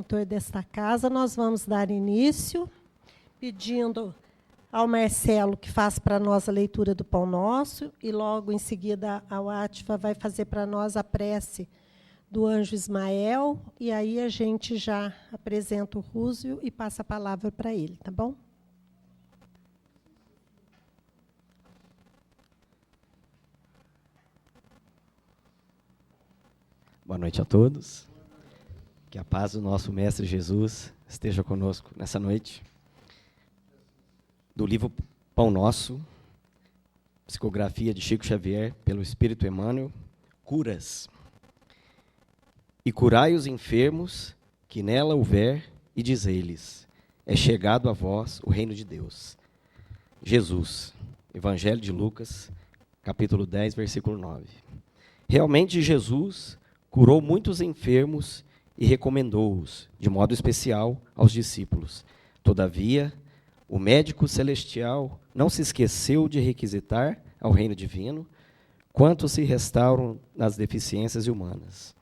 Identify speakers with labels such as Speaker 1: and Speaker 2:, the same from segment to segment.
Speaker 1: redentor desta casa, nós vamos dar início, pedindo ao Marcelo que faça para nós a leitura do Pão Nosso, e logo em seguida a Wátila vai fazer para nós a prece do anjo Ismael, e aí a gente já apresenta o Rússio e passa a palavra para ele, tá bom?
Speaker 2: Boa noite a todos. Que a paz do nosso Mestre Jesus esteja conosco nessa noite. Do livro Pão Nosso, psicografia de Chico Xavier, pelo Espírito Emmanuel, Curas. E curai os enfermos que nela houver, e dizei-lhes, é chegado a vós o reino de Deus. Jesus, Evangelho de Lucas, capítulo 10, versículo 9. Realmente Jesus curou muitos enfermos e recomendou-os, de modo especial, aos discípulos. Todavia, o médico celestial não se esqueceu de requisitar ao reino divino quantos se restauram nas deficiências humanas.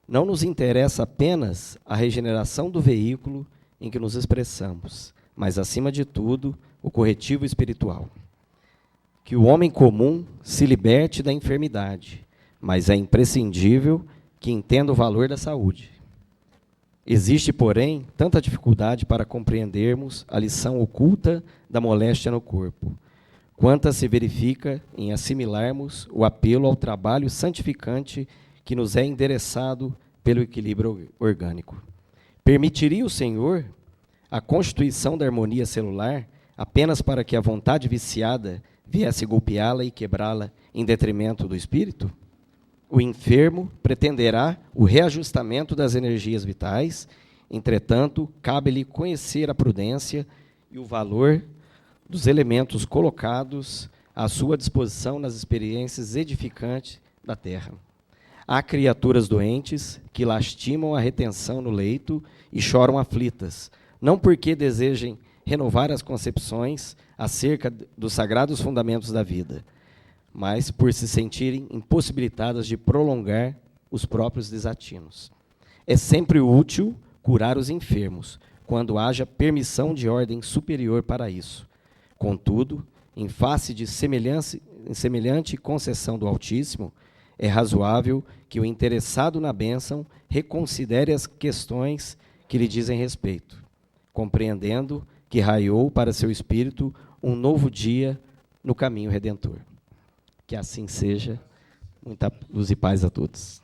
Speaker 2: Não nos interessa apenas a regeneração do veículo em que nos expressamos, mas, acima de tudo, o corretivo espiritual. Que o homem comum se liberte da enfermidade, mas é imprescindível que entenda o valor da saúde. Existe, porém, tanta dificuldade para compreendermos a lição oculta da moléstia no corpo, quanta se verifica em assimilarmos o apelo ao trabalho santificante que nos é endereçado pelo equilíbrio orgânico. Permitiria o Senhor a constituição da harmonia celular apenas para que a vontade viciada viesse golpeá-la e quebrá-la em detrimento do espírito? O enfermo pretenderá o reajustamento das energias vitais, entretanto, cabe-lhe conhecer a prudência e o valor dos elementos colocados à sua disposição nas experiências edificantes da terra. Há criaturas doentes que lastimam a retenção no leito e choram aflitas, não porque desejem renovar as concepções acerca dos sagrados fundamentos da vida, mas por se sentirem impossibilitadas de prolongar os próprios desatinos. É sempre útil curar os enfermos, quando haja permissão de ordem superior para isso. Contudo, em face de semelhante concessão do Altíssimo, é razoável que o interessado na bênção reconsidere as questões que lhe dizem respeito, compreendendo que raiou para seu espírito um novo dia no caminho redentor. Que assim seja. Muita luz e paz a todos.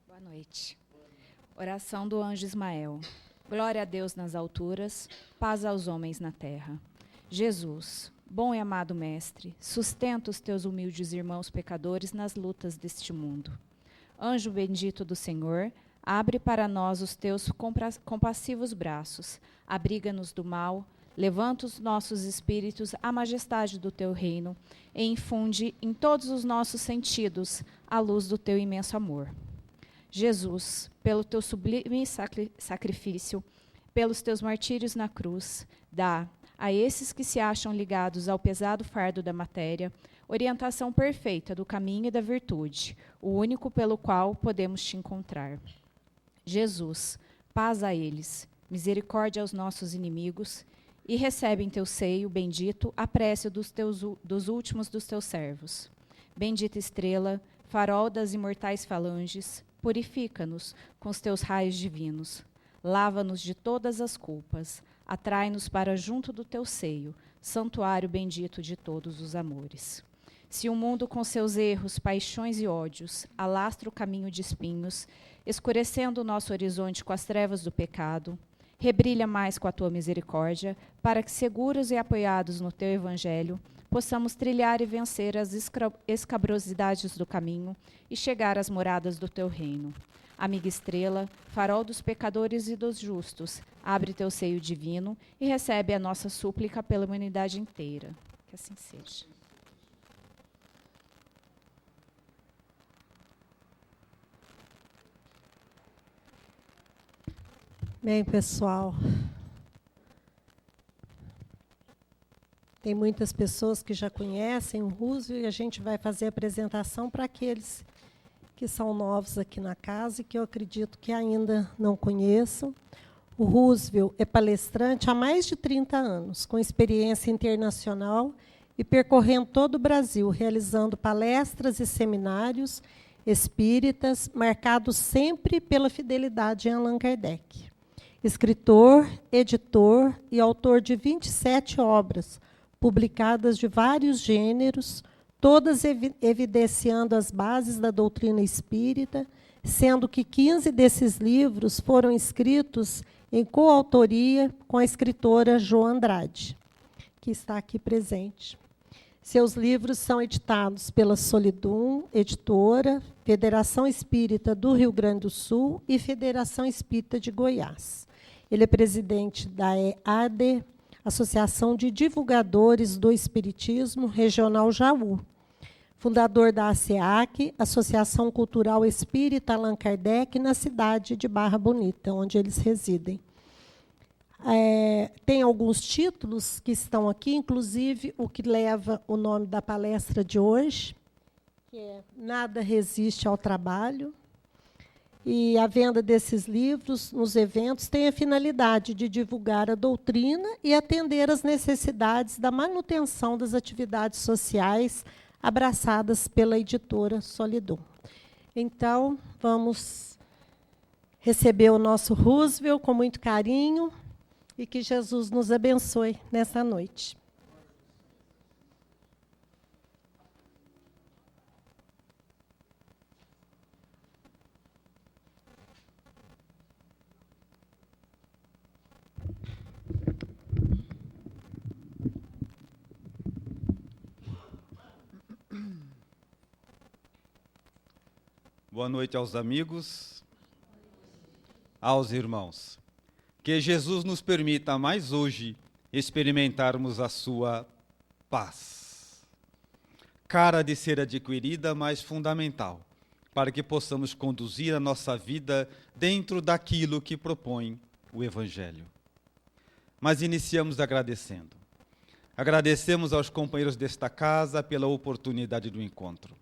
Speaker 3: Boa noite. Oração do anjo Ismael. Glória a Deus nas alturas, paz aos homens na terra. Jesus, bom e amado Mestre, sustenta os teus humildes irmãos pecadores nas lutas deste mundo. Anjo bendito do Senhor, abre para nós os teus compassivos braços, abriga-nos do mal, levanta os nossos espíritos à majestade do teu reino e infunde em todos os nossos sentidos a luz do teu imenso amor. Jesus, pelo teu sublime sacrifício, pelos teus martírios na cruz, dá a esses que se acham ligados ao pesado fardo da matéria orientação perfeita do caminho e da virtude, o único pelo qual podemos te encontrar. Jesus, paz a eles, misericórdia aos nossos inimigos, e recebe em teu seio, bendito, a prece dos últimos dos teus servos. Bendita estrela, farol das imortais falanges, purifica-nos com os teus raios divinos. Lava-nos de todas as culpas, atrai-nos para junto do teu seio, santuário bendito de todos os amores. Se o mundo com seus erros, paixões e ódios alastra o caminho de espinhos, escurecendo o nosso horizonte com as trevas do pecado, rebrilha mais com a tua misericórdia, para que, seguros e apoiados no teu evangelho, possamos trilhar e vencer as escabrosidades do caminho e chegar às moradas do teu reino. Amiga estrela, farol dos pecadores e dos justos, abre teu seio divino e recebe a nossa súplica pela humanidade inteira. Que assim seja.
Speaker 1: Bem, pessoal, Tem muitas pessoas que já conhecem o Roosevelt e a gente vai fazer a apresentação para aqueles que são novos aqui na casa e que eu acredito que ainda não conheçam. O Roosevelt é palestrante há mais de 30 anos, com experiência internacional e percorrendo todo o Brasil, realizando palestras e seminários espíritas, marcados sempre pela fidelidade em Allan Kardec. Escritor, editor e autor de 27 obras, publicadas de vários gêneros, todas evidenciando as bases da doutrina espírita, sendo que 15 desses livros foram escritos em coautoria com a escritora Jo Andrade, que está aqui presente. Seus livros são editados pela Solidum Editora, Federação Espírita do Rio Grande do Sul e Federação Espírita de Goiás. Ele é presidente da EAD, Associação de Divulgadores do Espiritismo Regional Jaú, fundador da ASEAC, Associação Cultural Espírita Allan Kardec, na cidade de Barra Bonita, onde eles residem. Tem alguns títulos que estão aqui, inclusive o que leva o nome da palestra de hoje, que é Nada Resiste ao Trabalho. E a venda desses livros nos eventos tem a finalidade de divulgar a doutrina e atender às necessidades da manutenção das atividades sociais abraçadas pela editora Solidum. Então, vamos receber o nosso Roosevelt com muito carinho e que Jesus nos abençoe nessa noite.
Speaker 4: Boa noite aos amigos, aos irmãos. Que Jesus nos permita mais hoje experimentarmos a sua paz. Cara de ser adquirida, mas fundamental, para que possamos conduzir a nossa vida dentro daquilo que propõe o Evangelho. Mas iniciamos agradecendo. Agradecemos aos companheiros desta casa pela oportunidade do encontro.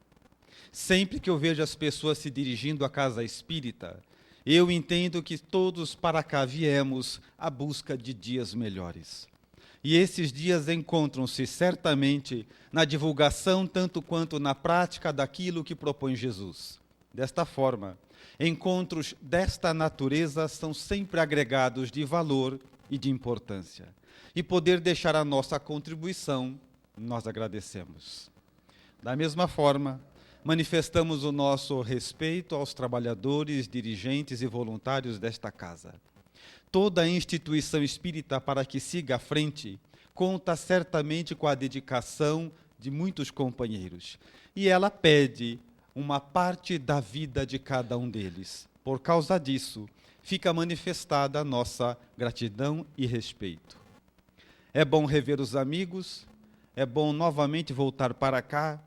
Speaker 4: Sempre que eu vejo as pessoas se dirigindo à casa espírita, eu entendo que todos para cá viemos à busca de dias melhores. E esses dias encontram-se certamente na divulgação tanto quanto na prática daquilo que propõe Jesus. Desta forma, encontros desta natureza são sempre agregados de valor e de importância. E poder deixar a nossa contribuição, nós agradecemos. Da mesma forma, manifestamos o nosso respeito aos trabalhadores, dirigentes e voluntários desta casa. Toda a instituição espírita, para que siga à frente, conta certamente com a dedicação de muitos companheiros. E ela pede uma parte da vida de cada um deles. Por causa disso, fica manifestada a nossa gratidão e respeito. É bom rever os amigos, é bom novamente voltar para cá,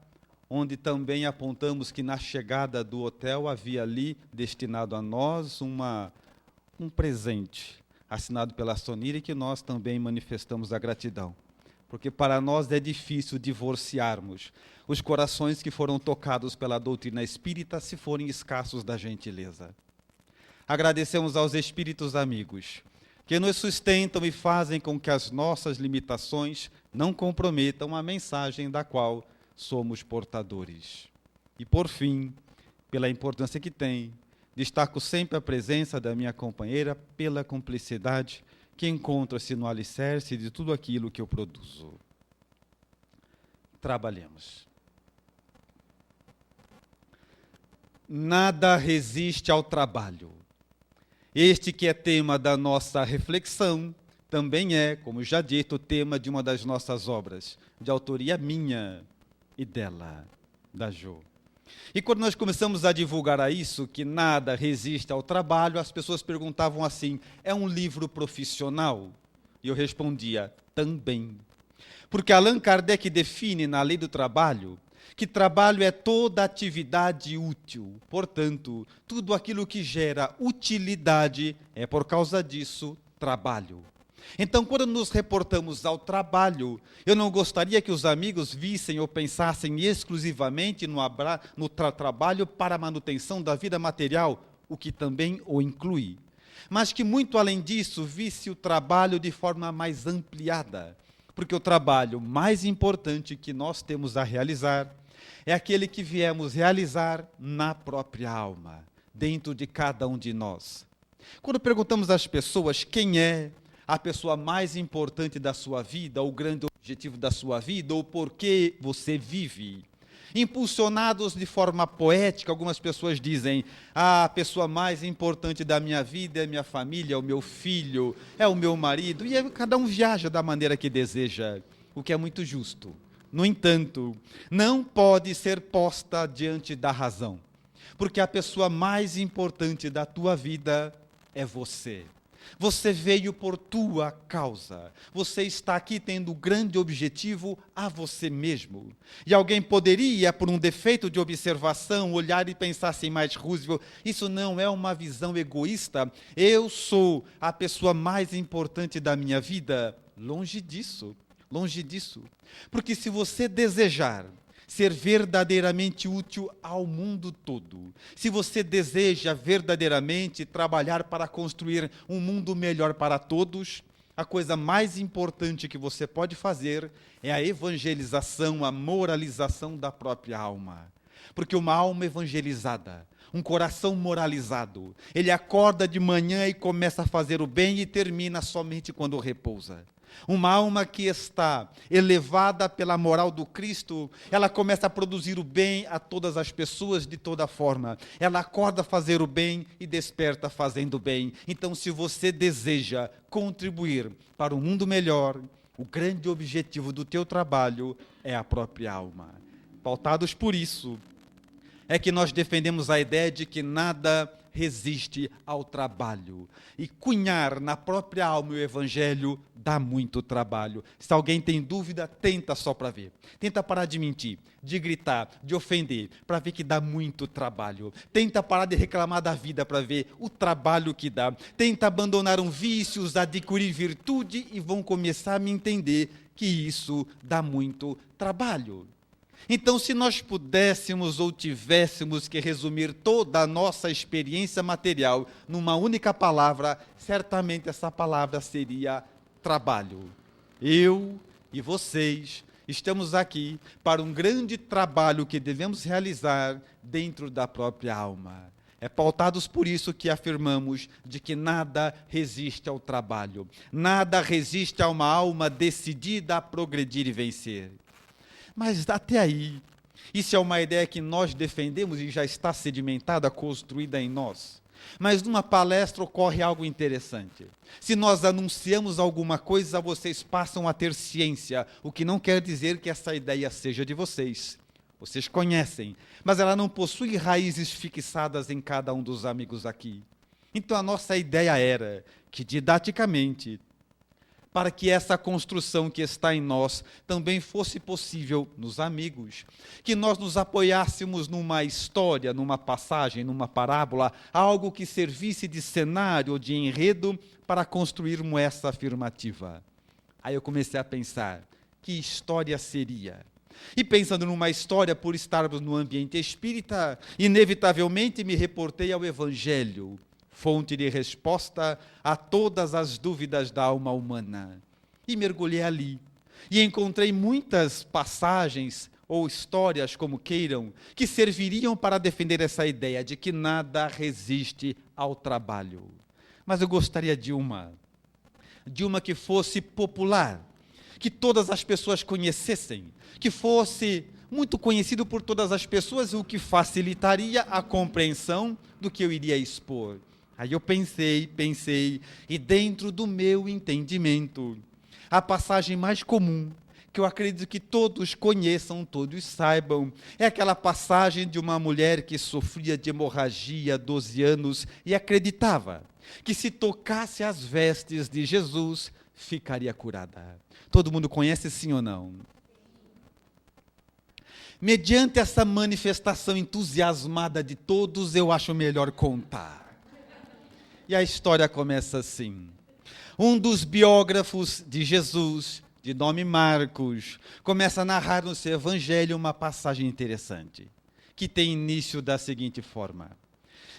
Speaker 4: onde também apontamos que na chegada do hotel havia ali destinado a nós um presente, assinado pela Sonira, e que nós também manifestamos a gratidão. Porque para nós é difícil divorciarmos os corações que foram tocados pela doutrina espírita, se forem escassos da gentileza. Agradecemos aos espíritos amigos, que nos sustentam e fazem com que as nossas limitações não comprometam a mensagem da qual somos portadores. E, por fim, pela importância que tem, destaco sempre a presença da minha companheira pela cumplicidade que encontra-se no alicerce de tudo aquilo que eu produzo. Trabalhemos. Nada resiste ao trabalho. Este que é tema da nossa reflexão, também é, como já dito, o tema de uma das nossas obras, de autoria minha e dela, da Jo. E quando nós começamos a divulgar a isso, que nada resiste ao trabalho, as pessoas perguntavam assim, é um livro profissional? E eu respondia, também. Porque Allan Kardec define na lei do trabalho que trabalho é toda atividade útil. Portanto, tudo aquilo que gera utilidade é, por causa disso, trabalho. Então, quando nos reportamos ao trabalho, eu não gostaria que os amigos vissem ou pensassem exclusivamente no trabalho para a manutenção da vida material, o que também o inclui. Mas que, muito além disso, visse o trabalho de forma mais ampliada. Porque o trabalho mais importante que nós temos a realizar é aquele que viemos realizar na própria alma, dentro de cada um de nós. Quando perguntamos às pessoas quem é a pessoa mais importante da sua vida, o grande objetivo da sua vida, ou por que você vive, impulsionados de forma poética, algumas pessoas dizem: a pessoa mais importante da minha vida é minha família, é o meu filho, é o meu marido, e cada um viaja da maneira que deseja, o que é muito justo. No entanto, não pode ser posta diante da razão, porque a pessoa mais importante da tua vida é você. Você veio por tua causa. Você está aqui tendo o grande objetivo a você mesmo. E alguém poderia, por um defeito de observação, olhar e pensar assim, mas Roosevelt, isso não é uma visão egoísta? Eu sou a pessoa mais importante da minha vida? Longe disso, longe disso. Porque se você desejar ser verdadeiramente útil ao mundo todo, se você deseja verdadeiramente trabalhar para construir um mundo melhor para todos, a coisa mais importante que você pode fazer é a evangelização, a moralização da própria alma. Porque uma alma evangelizada, um coração moralizado, ele acorda de manhã e começa a fazer o bem e termina somente quando repousa. Uma alma que está elevada pela moral do Cristo, ela começa a produzir o bem a todas as pessoas de toda forma. Ela acorda a fazer o bem e desperta fazendo o bem. Então, se você deseja contribuir para um mundo melhor, o grande objetivo do teu trabalho é a própria alma. Pautados por isso, é que nós defendemos a ideia de que nada resiste ao trabalho. E cunhar na própria alma o evangelho dá muito trabalho. Se alguém tem dúvida, tenta só para ver. Tenta parar de mentir, de gritar, de ofender, para ver que dá muito trabalho. Tenta parar de reclamar da vida para ver o trabalho que dá. Tenta abandonar um vício, adquirir virtude e vão começar a me entender que isso dá muito trabalho. Então, se nós pudéssemos ou tivéssemos que resumir toda a nossa experiência material numa única palavra, certamente essa palavra seria trabalho. Eu e vocês estamos aqui para um grande trabalho que devemos realizar dentro da própria alma. É pautados por isso que afirmamos de que nada resiste ao trabalho. Nada resiste a uma alma decidida a progredir e vencer. Mas até aí, isso é uma ideia que nós defendemos e já está sedimentada, construída em nós. Mas numa palestra ocorre algo interessante. Se nós anunciamos alguma coisa, vocês passam a ter ciência, o que não quer dizer que essa ideia seja de vocês. Vocês conhecem, mas ela não possui raízes fixadas em cada um dos amigos aqui. Então a nossa ideia era que, didaticamente, para que essa construção que está em nós também fosse possível nos amigos, que nós nos apoiássemos numa história, numa passagem, numa parábola, algo que servisse de cenário ou de enredo para construirmos essa afirmativa. Aí eu comecei a pensar, que história seria? E pensando numa história, por estarmos no ambiente espírita, inevitavelmente me reportei ao Evangelho, fonte de resposta a todas as dúvidas da alma humana. E mergulhei ali. E encontrei muitas passagens ou histórias, como queiram, que serviriam para defender essa ideia de que nada resiste ao trabalho. Mas eu gostaria de uma que fosse popular, que todas as pessoas conhecessem, que fosse muito conhecido por todas as pessoas, o que facilitaria a compreensão do que eu iria expor. Aí eu pensei, e dentro do meu entendimento, a passagem mais comum, que eu acredito que todos conheçam, todos saibam, é aquela passagem de uma mulher que sofria de hemorragia há 12 anos e acreditava que se tocasse as vestes de Jesus, ficaria curada. Todo mundo conhece, sim ou não? Mediante essa manifestação entusiasmada de todos, eu acho melhor contar. E a história começa assim. Um dos biógrafos de Jesus, de nome Marcos, começa a narrar no seu evangelho uma passagem interessante, que tem início da seguinte forma.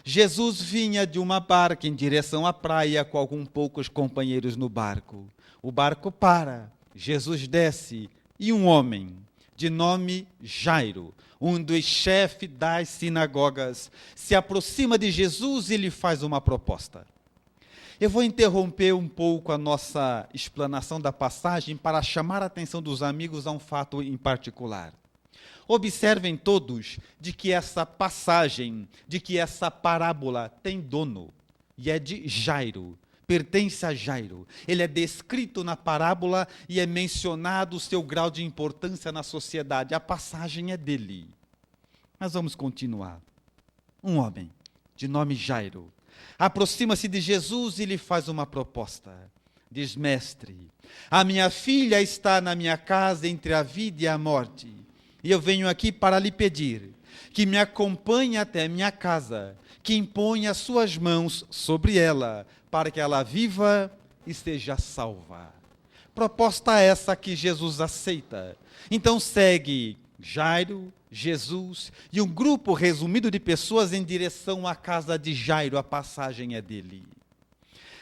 Speaker 4: Jesus vinha de uma barca em direção à praia com alguns poucos companheiros no barco. O barco para, Jesus desce e um homem, de nome Jairo, um dos chefes das sinagogas, se aproxima de Jesus e lhe faz uma proposta. Eu vou interromper um pouco a nossa explanação da passagem para chamar a atenção dos amigos a um fato em particular. Observem todos de que essa passagem, de que essa parábola tem dono, e é de Jairo, pertence a Jairo. Ele é descrito na parábola e é mencionado o seu grau de importância na sociedade. A passagem é dele. Mas vamos continuar. Um homem, de nome Jairo, aproxima-se de Jesus e lhe faz uma proposta. Diz: mestre, a minha filha está na minha casa entre a vida e a morte. E eu venho aqui para lhe pedir que me acompanhe até minha casa, que imponha as suas mãos sobre ela, para que ela viva e seja salva. Proposta essa que Jesus aceita. Então segue Jairo, Jesus e um grupo resumido de pessoas em direção à casa de Jairo. A passagem é dele.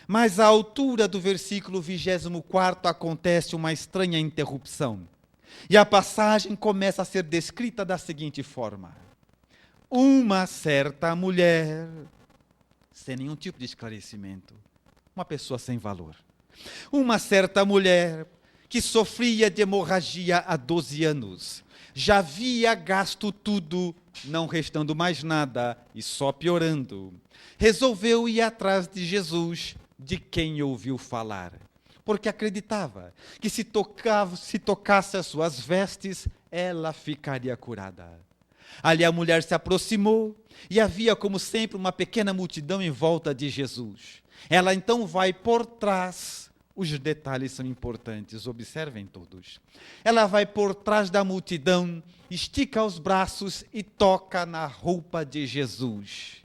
Speaker 4: Mas à altura do versículo 24 acontece uma estranha interrupção. E a passagem começa a ser descrita da seguinte forma. Uma certa mulher, sem nenhum tipo de esclarecimento, uma pessoa sem valor. Uma certa mulher que sofria de hemorragia há 12 anos, já havia gasto tudo, não restando mais nada e só piorando. Resolveu ir atrás de Jesus, de quem ouviu falar, porque acreditava que se tocasse as suas vestes, ela ficaria curada. Ali a mulher se aproximou e havia, como sempre, uma pequena multidão em volta de Jesus. Ela então vai por trás, os detalhes são importantes, observem todos. Ela vai por trás da multidão, estica os braços e toca na roupa de Jesus.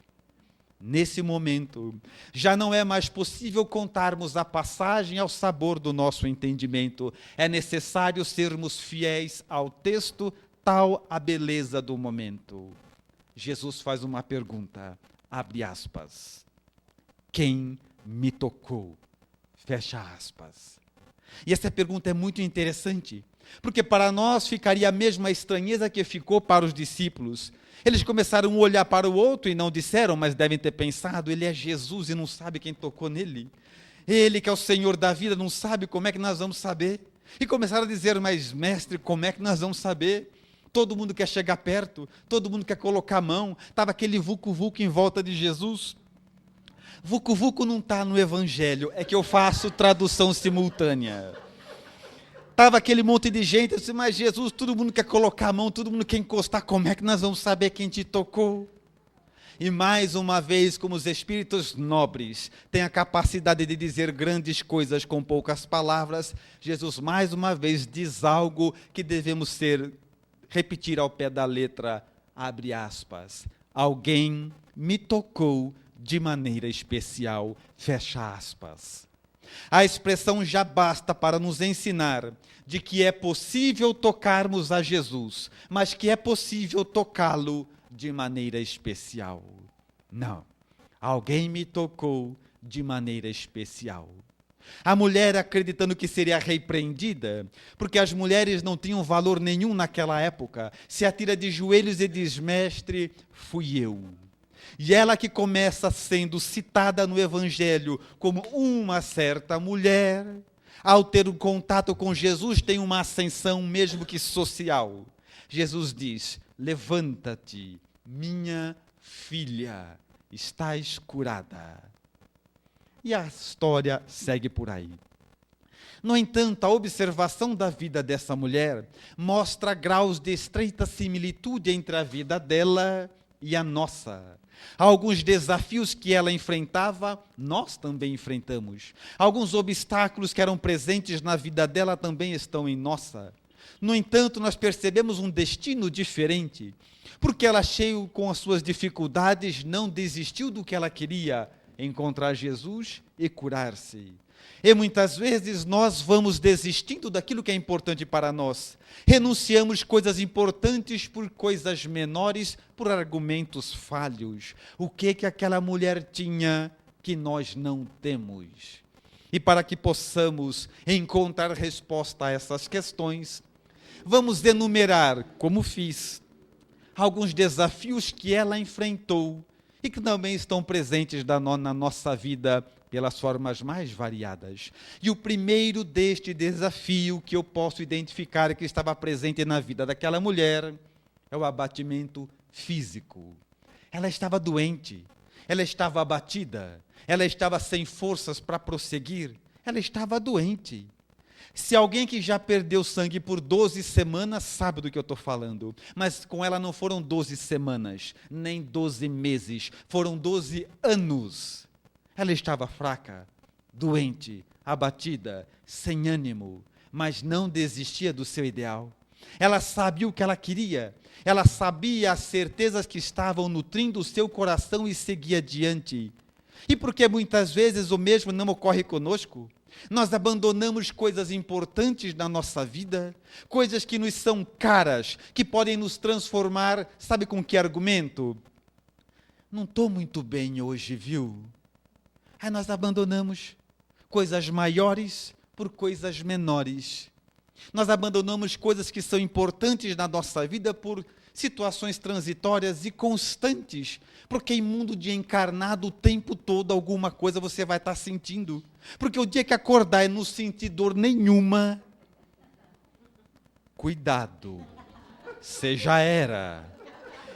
Speaker 4: Nesse momento, já não é mais possível contarmos a passagem ao sabor do nosso entendimento. É necessário sermos fiéis ao texto, tal a beleza do momento. Jesus faz uma pergunta, abre aspas. Quem me tocou? Fecha aspas. E essa pergunta é muito interessante, porque para nós ficaria a mesma estranheza que ficou para os discípulos. Eles começaram um a olhar para o outro e não disseram, mas devem ter pensado, ele é Jesus e não sabe quem tocou nele. Ele que é o Senhor da vida não sabe, como é que nós vamos saber? E começaram a dizer, mas mestre, como é que nós vamos saber? Todo mundo quer chegar perto, todo mundo quer colocar a mão. Estava aquele vucu-vucu em volta de Jesus. Vucu-vucu não está no Evangelho, é que eu faço tradução simultânea. Estava aquele monte de gente, eu disse, mas Jesus, todo mundo quer colocar a mão, todo mundo quer encostar, como é que nós vamos saber quem te tocou? E mais uma vez, como os espíritos nobres têm a capacidade de dizer grandes coisas com poucas palavras, Jesus mais uma vez diz algo que devemos repetir ao pé da letra, abre aspas, alguém me tocou de maneira especial, fecha aspas. A expressão já basta para nos ensinar de que é possível tocarmos a Jesus, mas que é possível tocá-lo de maneira especial. Não, alguém me tocou de maneira especial. A mulher, acreditando que seria repreendida, porque as mulheres não tinham valor nenhum naquela época, se atira de joelhos e diz, mestre, fui eu. E ela que começa sendo citada no Evangelho como uma certa mulher, ao ter um contato com Jesus, tem uma ascensão mesmo que social. Jesus diz, levanta-te, minha filha, estás curada. E a história segue por aí. No entanto, a observação da vida dessa mulher mostra graus de estreita similitude entre a vida dela e a nossa. Alguns desafios que ela enfrentava, nós também enfrentamos. Alguns obstáculos que eram presentes na vida dela também estão em nossa. No entanto, nós percebemos um destino diferente, porque ela, cheia com as suas dificuldades, não desistiu do que ela queria, encontrar Jesus e curar-se. E muitas vezes nós vamos desistindo daquilo que é importante para nós. Renunciamos coisas importantes por coisas menores, por argumentos falhos. O que aquela mulher tinha que nós não temos? E para que possamos encontrar resposta a essas questões, vamos enumerar, como fiz, alguns desafios que ela enfrentou e que também estão presentes na nossa vida pelas formas mais variadas. E o primeiro deste desafio que eu posso identificar que estava presente na vida daquela mulher é o abatimento físico. Ela estava doente, ela estava abatida, ela estava sem forças para prosseguir, ela estava doente. Se alguém que já perdeu sangue por 12 semanas sabe do que eu estou falando, mas com ela não foram 12 semanas, nem 12 meses, foram 12 anos. Ela estava fraca, doente, abatida, sem ânimo, mas não desistia do seu ideal. Ela sabia o que ela queria, ela sabia as certezas que estavam nutrindo o seu coração e seguia adiante. E porque muitas vezes o mesmo não ocorre conosco, nós abandonamos coisas importantes na nossa vida, coisas que nos são caras, que podem nos transformar, sabe com que argumento? Não estou muito bem hoje, viu? Aí nós abandonamos coisas maiores por coisas menores. Nós abandonamos coisas que são importantes na nossa vida por situações transitórias e constantes, porque em mundo de encarnado o tempo todo alguma coisa você vai estar sentindo. Porque o dia que acordar e não sentir dor nenhuma, cuidado, você já era.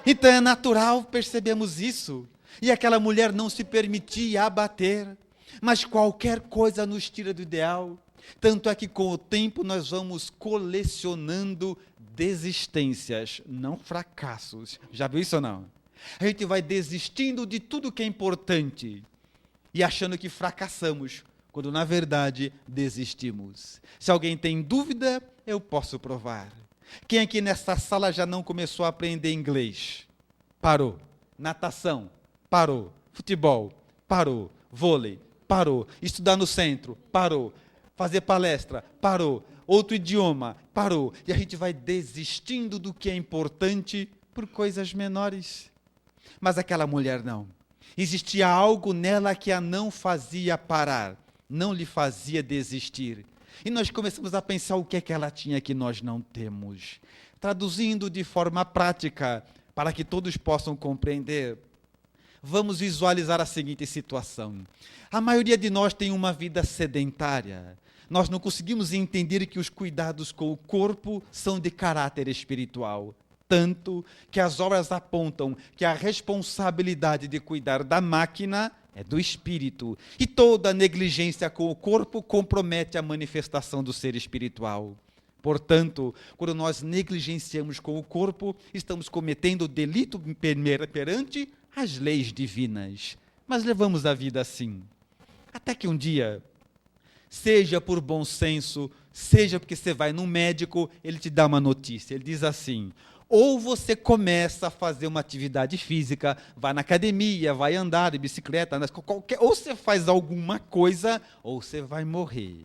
Speaker 4: Então é natural, percebemos isso. E aquela mulher não se permitia abater, mas qualquer coisa nos tira do ideal. Tanto é que com o tempo nós vamos colecionando desistências, não fracassos. Já viu isso ou não? A gente vai desistindo de tudo que é importante e achando que fracassamos, quando na verdade desistimos. Se alguém tem dúvida, eu posso provar. Quem aqui nessa sala já não começou a aprender inglês? Parou. Natação? Parou. Futebol? Parou. Vôlei? Parou. Estudar no centro? Parou. Fazer palestra? Parou. Outro idioma? Parou. E a gente vai desistindo do que é importante por coisas menores. Mas aquela mulher não. Existia algo nela que a não fazia parar, não lhe fazia desistir. E nós começamos a pensar o que é que ela tinha que nós não temos. Traduzindo de forma prática, para que todos possam compreender, vamos visualizar a seguinte situação. A maioria de nós tem uma vida sedentária. Nós não conseguimos entender que os cuidados com o corpo são de caráter espiritual. Tanto que as obras apontam que a responsabilidade de cuidar da máquina é do espírito. E toda negligência com o corpo compromete a manifestação do ser espiritual. Portanto, quando nós negligenciamos com o corpo, estamos cometendo delito perante as leis divinas. Mas levamos a vida assim. Até que um dia, seja por bom senso, seja porque você vai num médico, ele te dá uma notícia. Ele diz assim: ou você começa a fazer uma atividade física, vai na academia, vai andar de bicicleta, ou você faz alguma coisa, ou você vai morrer.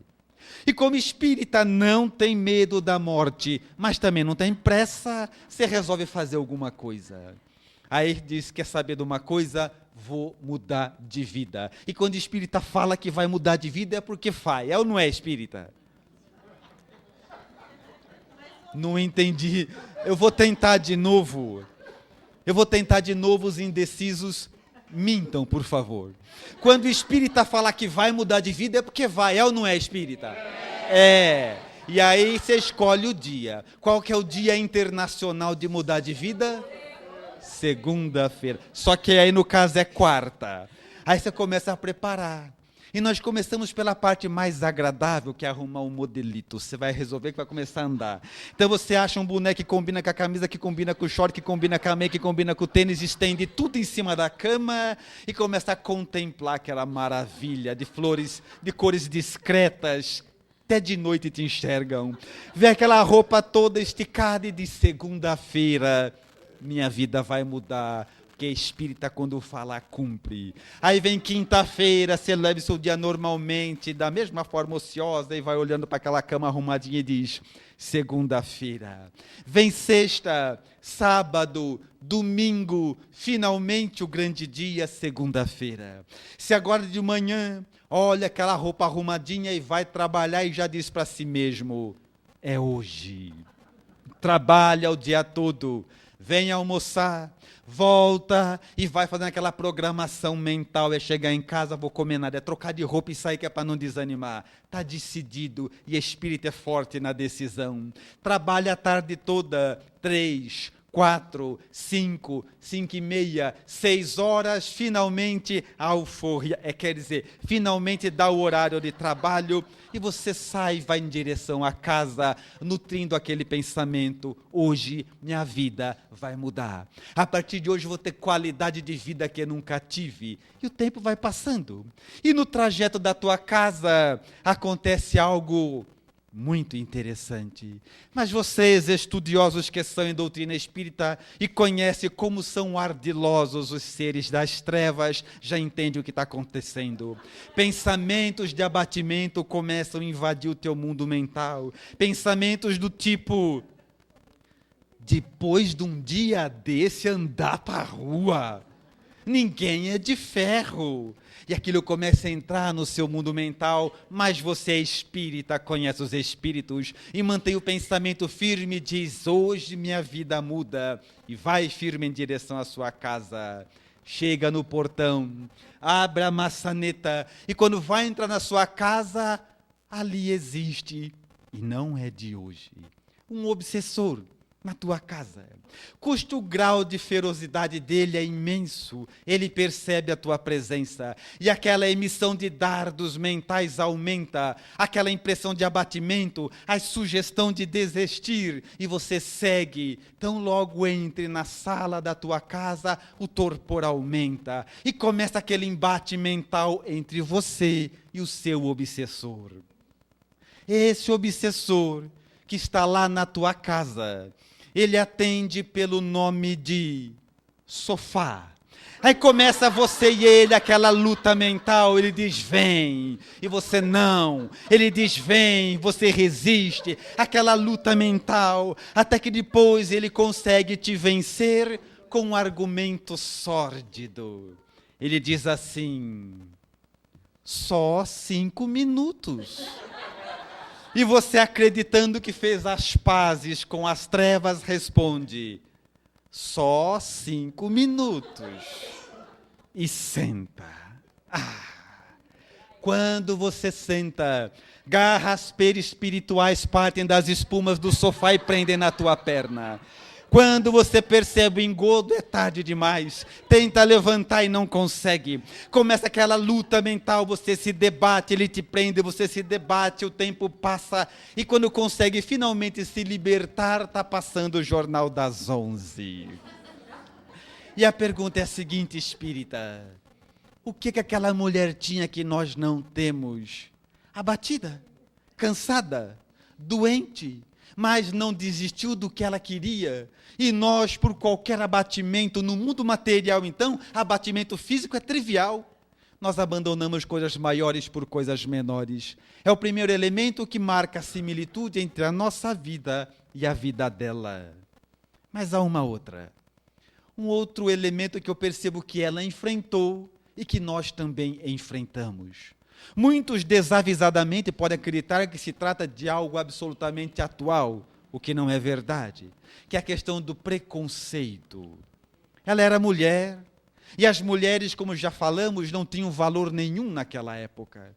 Speaker 4: E como espírita não tem medo da morte, mas também não tem pressa, você resolve fazer alguma coisa. Aí diz, quer saber de uma coisa? Vou mudar de vida. E quando o espírita fala que vai mudar de vida, é porque faz. É ou não é espírita? Não entendi. Eu vou tentar de novo. Os indecisos mintam, por favor. Quando o espírita falar que vai mudar de vida, é porque vai. É ou não é espírita? É. E aí você escolhe o dia. Qual que é o dia internacional de mudar de vida? Segunda-feira. Só que aí no caso é quarta. Aí você começa a preparar. E nós começamos pela parte mais agradável, que é arrumar um modelito. Você vai resolver que vai começar a andar. Então você acha um boneco que combina com a camisa, que combina com o short, que combina com a meia, que combina com o tênis, estende tudo em cima da cama e começa a contemplar aquela maravilha de flores, de cores discretas. Até de noite te enxergam. Vê aquela roupa toda esticada e de segunda-feira minha vida vai mudar. Porque espírita, quando fala, cumpre. Aí vem quinta-feira, você leva o seu dia normalmente, da mesma forma ociosa, e vai olhando para aquela cama arrumadinha e diz: segunda-feira. Vem sexta, sábado, domingo, finalmente o grande dia, segunda-feira. Se agora de manhã, olha aquela roupa arrumadinha e vai trabalhar e já diz para si mesmo: é hoje. Trabalha o dia todo, vem almoçar, volta e vai fazendo aquela programação mental. É chegar em casa, vou comer nada, é trocar de roupa e sair, que é para não desanimar. Está decidido, e espírito é forte na decisão. Trabalha a tarde toda, 3, 4, 5, 5 e meia, 6 horas, finalmente a alforria, quer dizer, finalmente dá o horário de trabalho, e você sai e vai em direção à casa, nutrindo aquele pensamento: hoje minha vida vai mudar. A partir de hoje vou ter qualidade de vida que eu nunca tive. E o tempo vai passando. E no trajeto da tua casa acontece algo muito interessante. Mas vocês, estudiosos que são em doutrina espírita e conhecem como são ardilosos os seres das trevas, já entendem o que está acontecendo. Pensamentos de abatimento começam a invadir o teu mundo mental. Pensamentos do tipo: depois de um dia desse andar para a rua, ninguém é de ferro. E aquilo começa a entrar no seu mundo mental, mas você é espírita, conhece os espíritos e mantém o pensamento firme, diz: hoje minha vida muda, e vai firme em direção à sua casa. Chega no portão, abre a maçaneta, e quando vai entrar na sua casa, ali existe, e não é de hoje, um obsessor na tua casa, cujo grau de ferocidade dele é imenso. Ele percebe a tua presença, e aquela emissão de dardos mentais aumenta, aquela impressão de abatimento, a sugestão de desistir, e você segue. Tão logo entre na sala da tua casa, o torpor aumenta, e começa aquele embate mental entre você e o seu obsessor. Esse obsessor que está lá na tua casa, ele atende pelo nome de sofá. Aí começa você e ele, aquela luta mental. Ele diz: vem, e você não. Ele diz: vem, você resiste. Aquela luta mental, até que depois ele consegue te vencer com um argumento sórdido. Ele diz assim: só 5 minutos. E você, acreditando que fez as pazes com as trevas, responde: só 5 minutos. E senta. Quando você senta, garras perispirituais partem das espumas do sofá e prendem na tua perna. Quando você percebe o engodo, é tarde demais. Tenta levantar e não consegue. Começa aquela luta mental, você se debate, ele te prende, você se debate, o tempo passa. E quando consegue finalmente se libertar, está passando o jornal das 11. E a pergunta é a seguinte, espírita: o que aquela mulher tinha que nós não temos? Abatida, cansada, doente, mas não desistiu do que ela queria. E nós, por qualquer abatimento no mundo material, então, abatimento físico é trivial. Nós abandonamos coisas maiores por coisas menores. É o primeiro elemento que marca a similitude entre a nossa vida e a vida dela. Mas há uma outra. Um outro elemento que eu percebo que ela enfrentou e que nós também enfrentamos. Muitos desavisadamente podem acreditar que se trata de algo absolutamente atual, o que não é verdade, que é a questão do preconceito. Ela era mulher, e as mulheres, como já falamos, não tinham valor nenhum naquela época.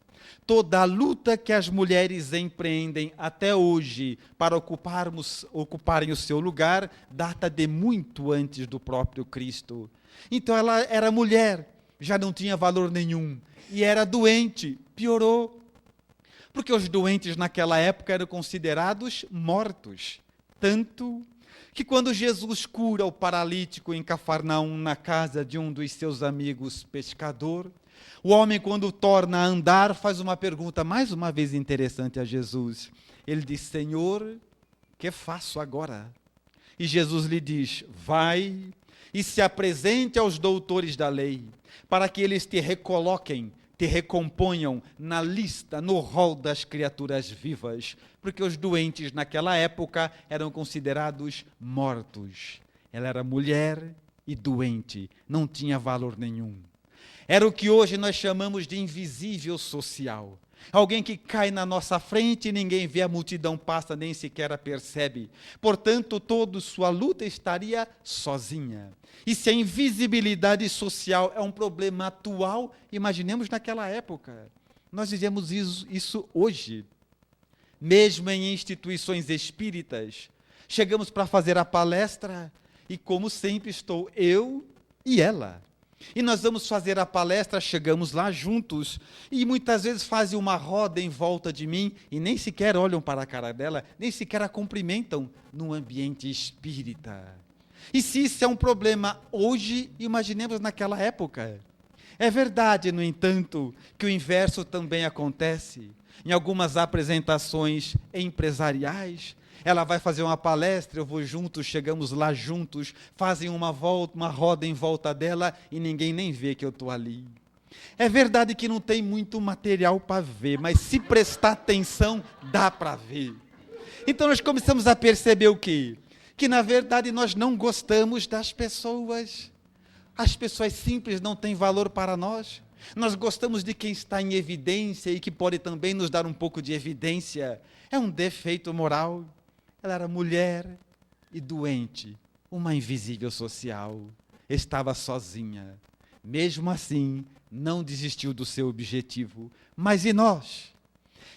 Speaker 4: Toda a luta que as mulheres empreendem até hoje para ocuparem o seu lugar, data de muito antes do próprio Cristo. Então ela era mulher, já não tinha valor nenhum, e era doente, piorou. Porque os doentes naquela época eram considerados mortos. Tanto que quando Jesus cura o paralítico em Cafarnaum, na casa de um dos seus amigos pescador, o homem, quando torna a andar, faz uma pergunta mais uma vez interessante a Jesus. Ele diz: Senhor, que faço agora? E Jesus lhe diz: vai e se apresente aos doutores da lei, para que eles te recoloquem, te recomponham na lista, no rol das criaturas vivas, porque os doentes naquela época eram considerados mortos. Ela era mulher e doente, não tinha valor nenhum. Era o que hoje nós chamamos de invisível social. Alguém que cai na nossa frente, ninguém vê, a multidão passa, nem sequer a percebe. Portanto, toda sua luta estaria sozinha. E se a invisibilidade social é um problema atual, imaginemos naquela época. Nós vivemos isso hoje. Mesmo em instituições espíritas, chegamos para fazer a palestra e, como sempre, estou eu e ela. E nós vamos fazer a palestra, chegamos lá juntos, e muitas vezes fazem uma roda em volta de mim, e nem sequer olham para a cara dela, nem sequer a cumprimentam no ambiente espírita. E se isso é um problema hoje, imaginemos naquela época. É verdade, no entanto, que o inverso também acontece. Em algumas apresentações empresariais, ela vai fazer uma palestra, eu vou juntos, chegamos lá juntos, fazem uma roda em volta dela e ninguém nem vê que eu estou ali. É verdade que não tem muito material para ver, mas se prestar atenção, dá para ver. Então nós começamos a perceber o quê? Que na verdade nós não gostamos das pessoas. As pessoas simples não têm valor para nós. Nós gostamos de quem está em evidência e que pode também nos dar um pouco de evidência. É um defeito moral. Ela era mulher e doente, uma invisível social, estava sozinha. Mesmo assim, não desistiu do seu objetivo. Mas e nós?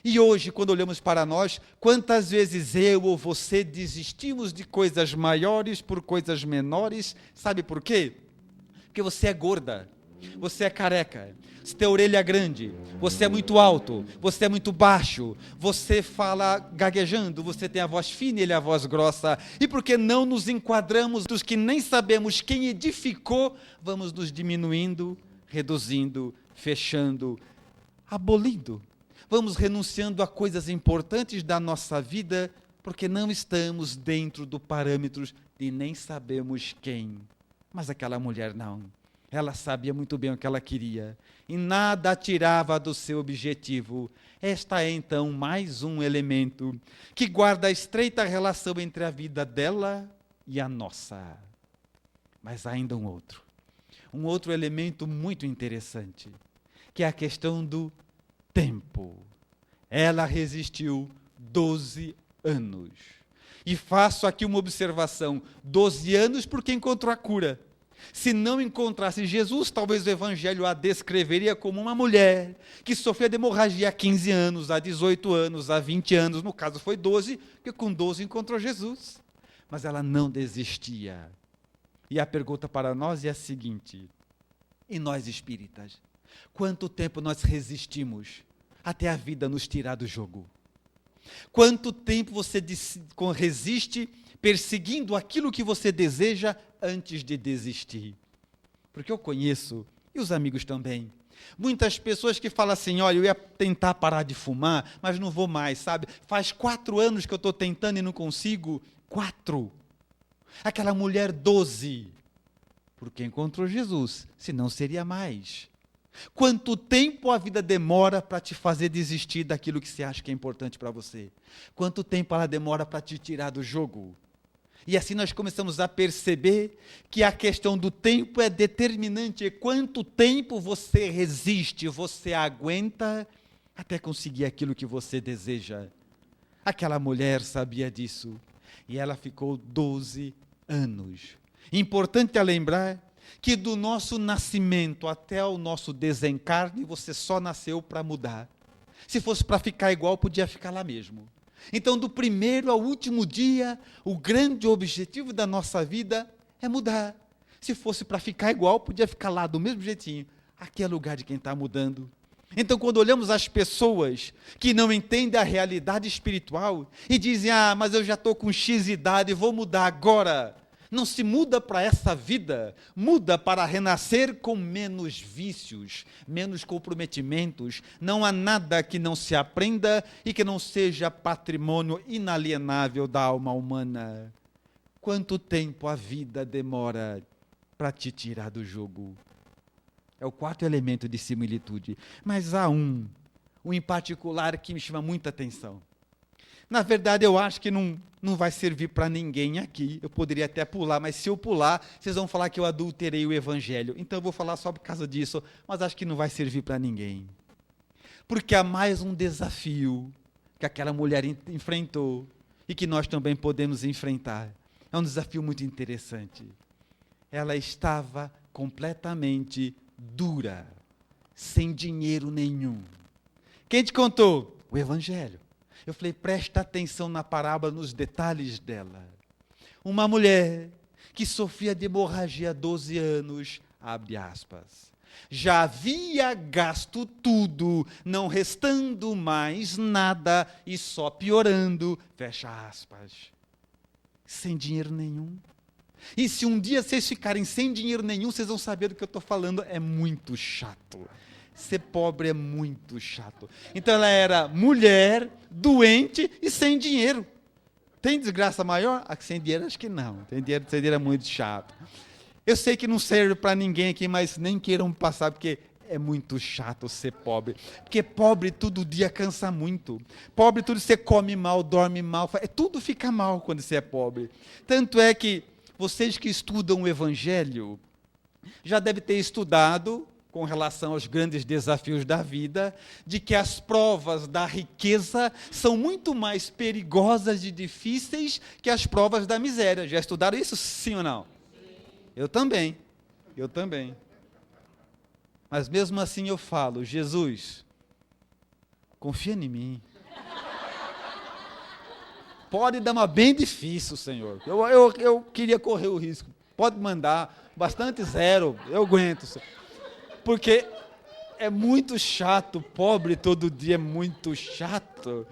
Speaker 4: E hoje, quando olhamos para nós, quantas vezes eu ou você desistimos de coisas maiores por coisas menores? Sabe por quê? Porque você é gorda, você é careca, você tem a orelha grande, você é muito alto, você é muito baixo, você fala gaguejando, você tem a voz fina e ele a voz grossa. E porque não nos enquadramos dos que nem sabemos quem edificou, vamos nos diminuindo, reduzindo, fechando, abolindo. Vamos renunciando a coisas importantes da nossa vida, porque não estamos dentro do parâmetros de nem sabemos quem. Mas aquela mulher não. Ela sabia muito bem o que ela queria e nada a tirava do seu objetivo. Esta é, então, mais um elemento que guarda a estreita relação entre a vida dela e a nossa. Mas há ainda um outro elemento muito interessante, que é a questão do tempo. Ela resistiu 12 anos. E faço aqui uma observação: 12 anos porque encontrou a cura. Se não encontrasse Jesus, talvez o Evangelho a descreveria como uma mulher que sofria de hemorragia há 15 anos, há 18 anos, há 20 anos. No caso foi 12, porque com 12 encontrou Jesus. Mas ela não desistia. E a pergunta para nós é a seguinte: e nós espíritas? Quanto tempo nós resistimos até a vida nos tirar do jogo? Quanto tempo você resiste perseguindo aquilo que você deseja antes de desistir? Porque eu conheço, e os amigos também, muitas pessoas que falam assim: olha, eu ia tentar parar de fumar, mas não vou mais, sabe? Faz 4 anos que eu estou tentando e não consigo. 4. Aquela mulher 12. Porque encontrou Jesus, senão seria mais. Quanto tempo a vida demora para te fazer desistir daquilo que você acha que é importante para você? Quanto tempo ela demora para te tirar do jogo? E assim nós começamos a perceber que a questão do tempo é determinante. Quanto tempo você resiste, você aguenta até conseguir aquilo que você deseja. Aquela mulher sabia disso. E ela ficou 12 anos. Importante é lembrar que do nosso nascimento até o nosso desencarne, você só nasceu para mudar. Se fosse para ficar igual, podia ficar lá mesmo. Então, do primeiro ao último dia, o grande objetivo da nossa vida é mudar. Se fosse para ficar igual, podia ficar lá do mesmo jeitinho. Aqui é lugar de quem está mudando. Então, quando olhamos as pessoas que não entendem a realidade espiritual e dizem: ah, mas eu já estou com X idade, vou mudar agora. Não se muda para essa vida, muda para renascer com menos vícios, menos comprometimentos. Não há nada que não se aprenda e que não seja patrimônio inalienável da alma humana. Quanto tempo a vida demora para te tirar do jogo? É o quarto elemento de similitude. Mas há um em particular que me chama muita atenção. Na verdade, eu acho que não vai servir para ninguém aqui. Eu poderia até pular, mas se eu pular, vocês vão falar que eu adulterei o evangelho. Então eu vou falar só por causa disso, mas acho que não vai servir para ninguém. Porque há mais um desafio que aquela mulher enfrentou e que nós também podemos enfrentar. É um desafio muito interessante. Ela estava completamente dura, sem dinheiro nenhum. Quem te contou? O evangelho. Eu falei, presta atenção na parábola, nos detalhes dela. Uma mulher que sofria de hemorragia há 12 anos, abre aspas. Já havia gasto tudo, não restando mais nada e só piorando, fecha aspas. Sem dinheiro nenhum. E se um dia vocês ficarem sem dinheiro nenhum, vocês vão saber do que eu estou falando, é muito chato. Ser pobre é muito chato. Então ela era mulher, doente e sem dinheiro. Tem desgraça maior? A que sem dinheiro acho que não. Sem dinheiro é muito chato. Eu sei que não serve para ninguém aqui, mas nem queiram passar, porque é muito chato ser pobre. Porque pobre todo dia cansa muito. Pobre tudo você come mal, dorme mal, tudo fica mal quando você é pobre. Tanto é que vocês que estudam o Evangelho já devem ter estudado com relação aos grandes desafios da vida, de que as provas da riqueza são muito mais perigosas e difíceis que as provas da miséria. Já estudaram isso, sim ou não? Eu também. Mas mesmo assim eu falo, Jesus, confia em mim. Pode dar uma bem difícil, Senhor. Eu queria correr o risco. Pode mandar, bastante zero, eu aguento. Porque é muito chato, pobre todo dia é muito chato.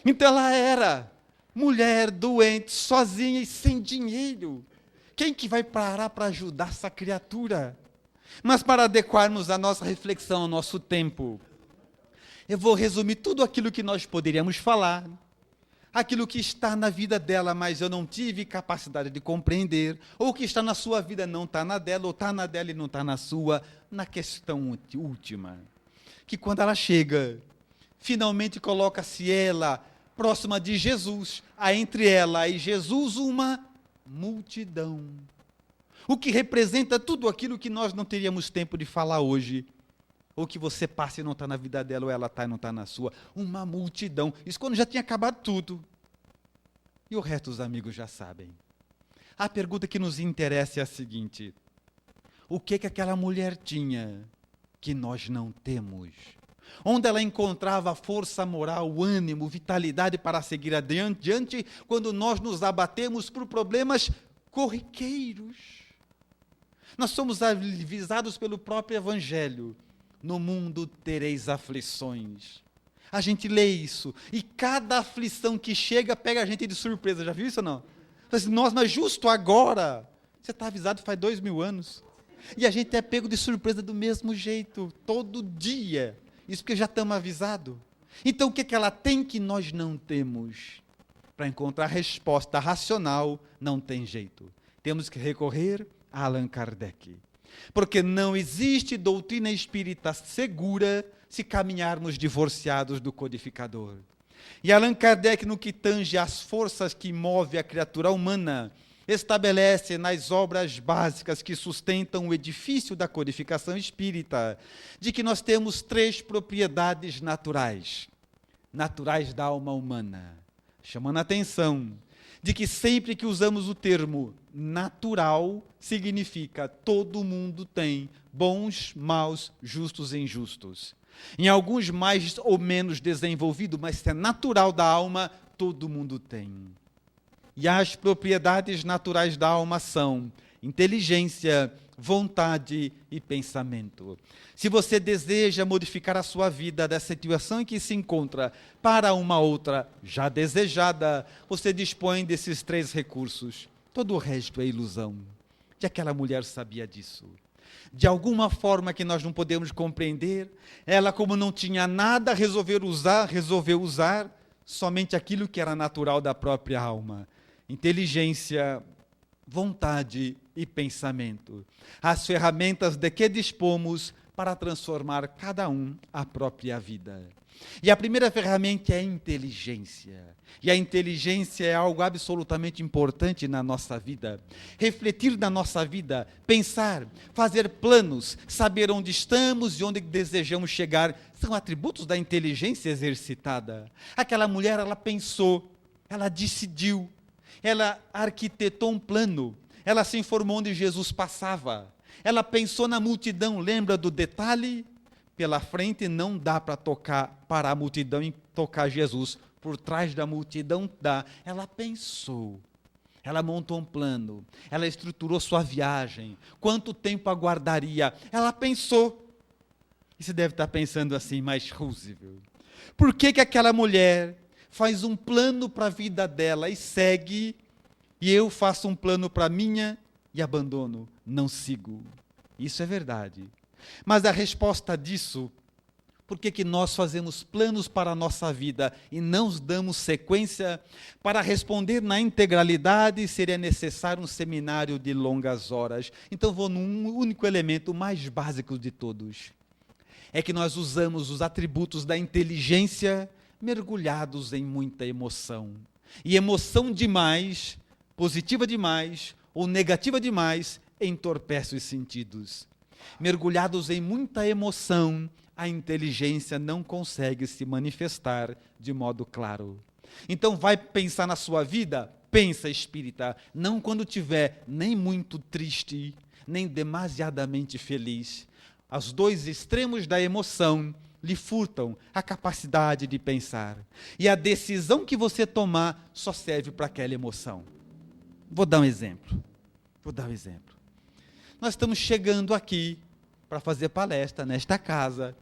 Speaker 4: Então ela era mulher, doente, sozinha e sem dinheiro. Quem que vai parar para ajudar essa criatura? Mas para adequarmos a nossa reflexão ao nosso tempo, eu vou resumir tudo aquilo que nós poderíamos falar, aquilo que está na vida dela, mas eu não tive capacidade de compreender, ou que está na sua vida não está na dela, ou está na dela e não está na sua, na questão última, que quando ela chega, finalmente coloca-se ela próxima de Jesus, há entre ela e Jesus uma multidão, o que representa tudo aquilo que nós não teríamos tempo de falar hoje, ou que você passa e não está na vida dela, ou ela está e não está na sua, uma multidão, isso quando já tinha acabado tudo, e o resto os amigos já sabem. A pergunta que nos interessa é a seguinte: o que aquela mulher tinha que nós não temos? Onde ela encontrava força moral, ânimo, vitalidade para seguir adiante, quando nós nos abatemos por problemas corriqueiros? Nós somos avisados pelo próprio Evangelho, no mundo tereis aflições. A gente lê isso, e cada aflição que chega, pega a gente de surpresa. Já viu isso ou não? Assim, nossa, mas justo agora, você está avisado faz 2000 anos. E a gente é pego de surpresa do mesmo jeito, todo dia. Isso porque já estamos avisados. Então o que ela tem que nós não temos? Para encontrar resposta racional, não tem jeito. Temos que recorrer a Allan Kardec. Porque não existe doutrina espírita segura se caminharmos divorciados do codificador. E Allan Kardec, no que tange às forças que movem a criatura humana, estabelece nas obras básicas que sustentam o edifício da codificação espírita, de que nós temos 3 propriedades naturais da alma humana, chamando a atenção de que sempre que usamos o termo natural, significa todo mundo tem, bons, maus, justos e injustos. Em alguns mais ou menos desenvolvido, mas se é natural da alma, todo mundo tem. E as propriedades naturais da alma são inteligência, vontade e pensamento. Se você deseja modificar a sua vida da situação em que se encontra para uma outra já desejada, você dispõe desses 3 recursos. Todo o resto é ilusão. E aquela mulher sabia disso. De alguma forma que nós não podemos compreender, ela, como não tinha nada, resolveu usar somente aquilo que era natural da própria alma. Inteligência, vontade e pensamento. As ferramentas de que dispomos para transformar cada um a própria vida. E a primeira ferramenta é a inteligência. E a inteligência é algo absolutamente importante na nossa vida. Refletir na nossa vida, pensar, fazer planos, saber onde estamos e onde desejamos chegar, são atributos da inteligência exercitada. Aquela mulher, ela pensou, ela decidiu, ela arquitetou um plano, ela se informou onde Jesus passava, ela pensou na multidão, lembra do detalhe? Pela frente não dá para parar a multidão e tocar Jesus, por trás da multidão dá. Ela pensou, ela montou um plano, ela estruturou sua viagem, quanto tempo aguardaria, ela pensou. E você deve estar pensando assim, mas Roosevelt, por que aquela mulher faz um plano para a vida dela e segue, e eu faço um plano para a minha e abandono, não sigo? Isso é verdade. Mas a resposta disso, por que nós fazemos planos para a nossa vida e não damos sequência? Para responder na integralidade, seria necessário um seminário de longas horas. Então vou num único elemento, o mais básico de todos. É que nós usamos os atributos da inteligência mergulhados em muita emoção. E emoção demais, positiva demais ou negativa demais, entorpece os sentidos. Mergulhados em muita emoção, a inteligência não consegue se manifestar de modo claro. Então vai pensar na sua vida? Pensa, espírita, não quando estiver nem muito triste, nem demasiadamente feliz. Os dois extremos da emoção lhe furtam a capacidade de pensar. E a decisão que você tomar só serve para aquela emoção. Vou dar um exemplo. Nós estamos chegando aqui para fazer palestra nesta casa.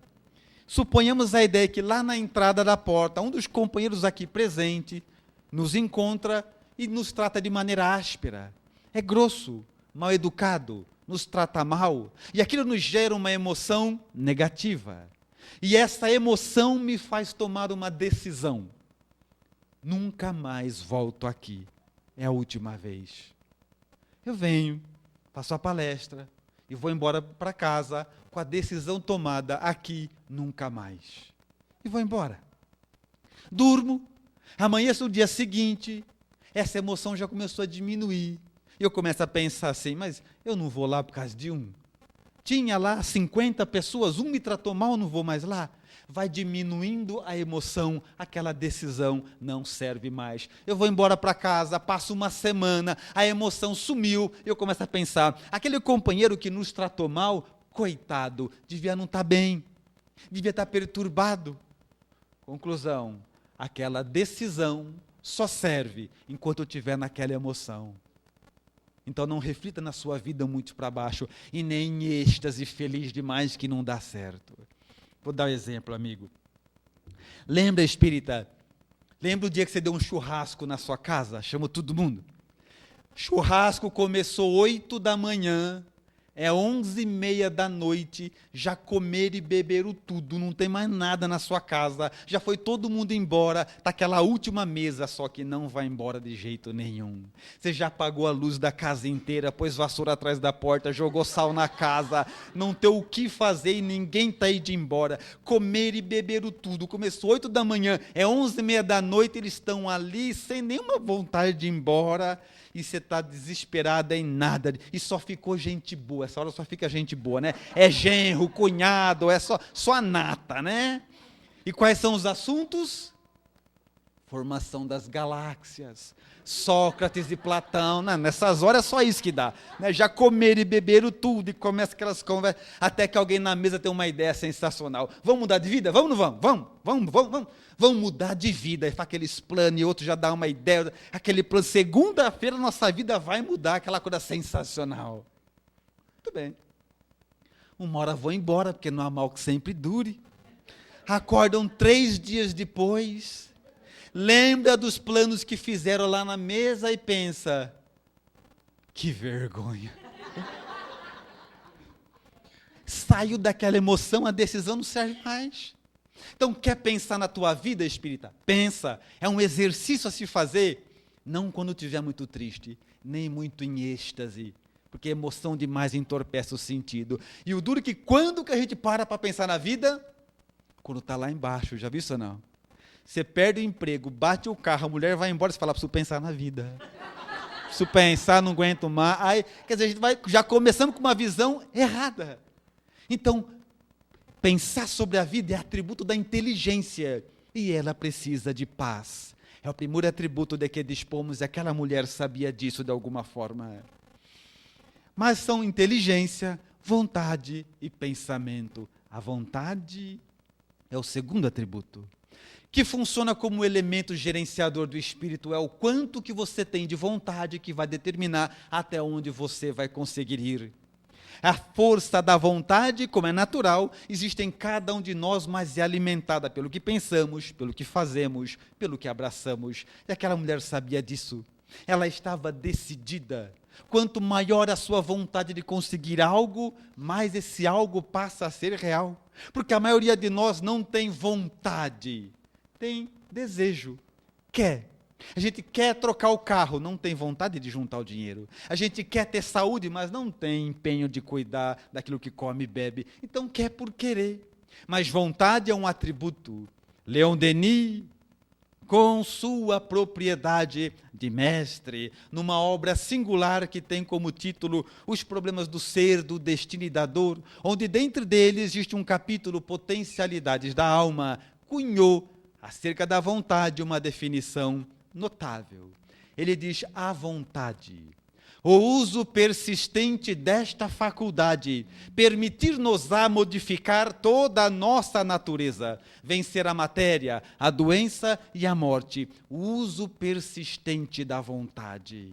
Speaker 4: Suponhamos a ideia que lá na entrada da porta, um dos companheiros aqui presente nos encontra e nos trata de maneira áspera. É grosso, mal educado, nos trata mal. E aquilo nos gera uma emoção negativa. E essa emoção me faz tomar uma decisão. Nunca mais volto aqui. É a última vez. Eu venho, faço a palestra e vou embora para casa com a decisão tomada aqui, nunca mais. E vou embora. Durmo, amanheço no dia seguinte, essa emoção já começou a diminuir. E eu começo a pensar assim, mas eu não vou lá por causa de um. Tinha lá 50 pessoas, um me tratou mal, não vou mais lá. Vai diminuindo a emoção, aquela decisão não serve mais. Eu vou embora para casa, passo uma semana, a emoção sumiu, eu começo a pensar, aquele companheiro que nos tratou mal, coitado, devia não estar bem, devia estar perturbado. Conclusão, aquela decisão só serve enquanto eu estiver naquela emoção. Então não reflita na sua vida muito para baixo, e nem em êxtase feliz demais que não dá certo. Vou dar um exemplo, amigo. Lembra, espírita, lembra o dia que você deu um churrasco na sua casa? Chamou todo mundo. Churrasco começou 8 da manhã, é 11h30 da noite, já comeram e beberam tudo, não tem mais nada na sua casa, já foi todo mundo embora, está aquela última mesa, só que não vai embora de jeito nenhum. Você já apagou a luz da casa inteira, pôs vassoura atrás da porta, jogou sal na casa, não tem o que fazer e ninguém está aí de ir embora. Comeram e beberam tudo, começou 8 da manhã, é 11h30 da noite, eles estão ali sem nenhuma vontade de ir embora, e você está desesperada em nada, e só ficou gente boa, essa hora só fica gente boa, né? É genro, cunhado, é só a nata, né? E quais são os assuntos? Formação das galáxias, Sócrates e Platão, não, nessas horas é só isso que dá, né? Já comeram e beberam tudo, e começa aquelas conversas, até que alguém na mesa tem uma ideia sensacional, vamos mudar de vida? Vamos ou não vamos? Vamos mudar de vida, e faz aqueles planos, e outro já dá uma ideia, aquele plano, segunda-feira nossa vida vai mudar, aquela coisa sensacional. Muito bem. Uma hora vou embora, porque não há mal que sempre dure. Acordam 3 dias depois, lembra dos planos que fizeram lá na mesa e pensa, que vergonha. Saiu daquela emoção, a decisão não serve mais. Então, quer pensar na tua vida, espírita? Pensa, é um exercício a se fazer. Não quando estiver muito triste, nem muito em êxtase, porque emoção demais entorpece o sentido. E o duro é que quando que a gente para pensar na vida? Quando está lá embaixo, já viu isso ou não? Você perde o emprego, bate o carro, a mulher vai embora, você fala, preciso pensar na vida. Preciso pensar, não aguento mais. Aí, quer dizer, a gente vai já começando com uma visão errada. Então, pensar sobre a vida é atributo da inteligência, e ela precisa de paz. É o primeiro atributo de que dispomos, e aquela mulher sabia disso de alguma forma. Mas são inteligência, vontade e pensamento. A vontade é o segundo atributo, que funciona como elemento gerenciador do espírito. É o quanto que você tem de vontade que vai determinar até onde você vai conseguir ir. A força da vontade, como é natural, existe em cada um de nós, mas é alimentada pelo que pensamos, pelo que fazemos, pelo que abraçamos. E aquela mulher sabia disso. Ela estava decidida. Quanto maior a sua vontade de conseguir algo, mais esse algo passa a ser real. Porque a maioria de nós não tem vontade, tem desejo, quer. A gente quer trocar o carro, não tem vontade de juntar o dinheiro. A gente quer ter saúde, mas não tem empenho de cuidar daquilo que come e bebe. Então quer por querer. Mas vontade é um atributo. Leon Denis, com sua propriedade de mestre, numa obra singular que tem como título Os Problemas do Ser, do Destino e da Dor, onde dentro deles existe um capítulo Potencialidades da Alma, cunhou acerca da vontade uma definição notável. Ele diz: a vontade, o uso persistente desta faculdade, permitir-nos-á modificar toda a nossa natureza, vencer a matéria, a doença e a morte. O uso persistente da vontade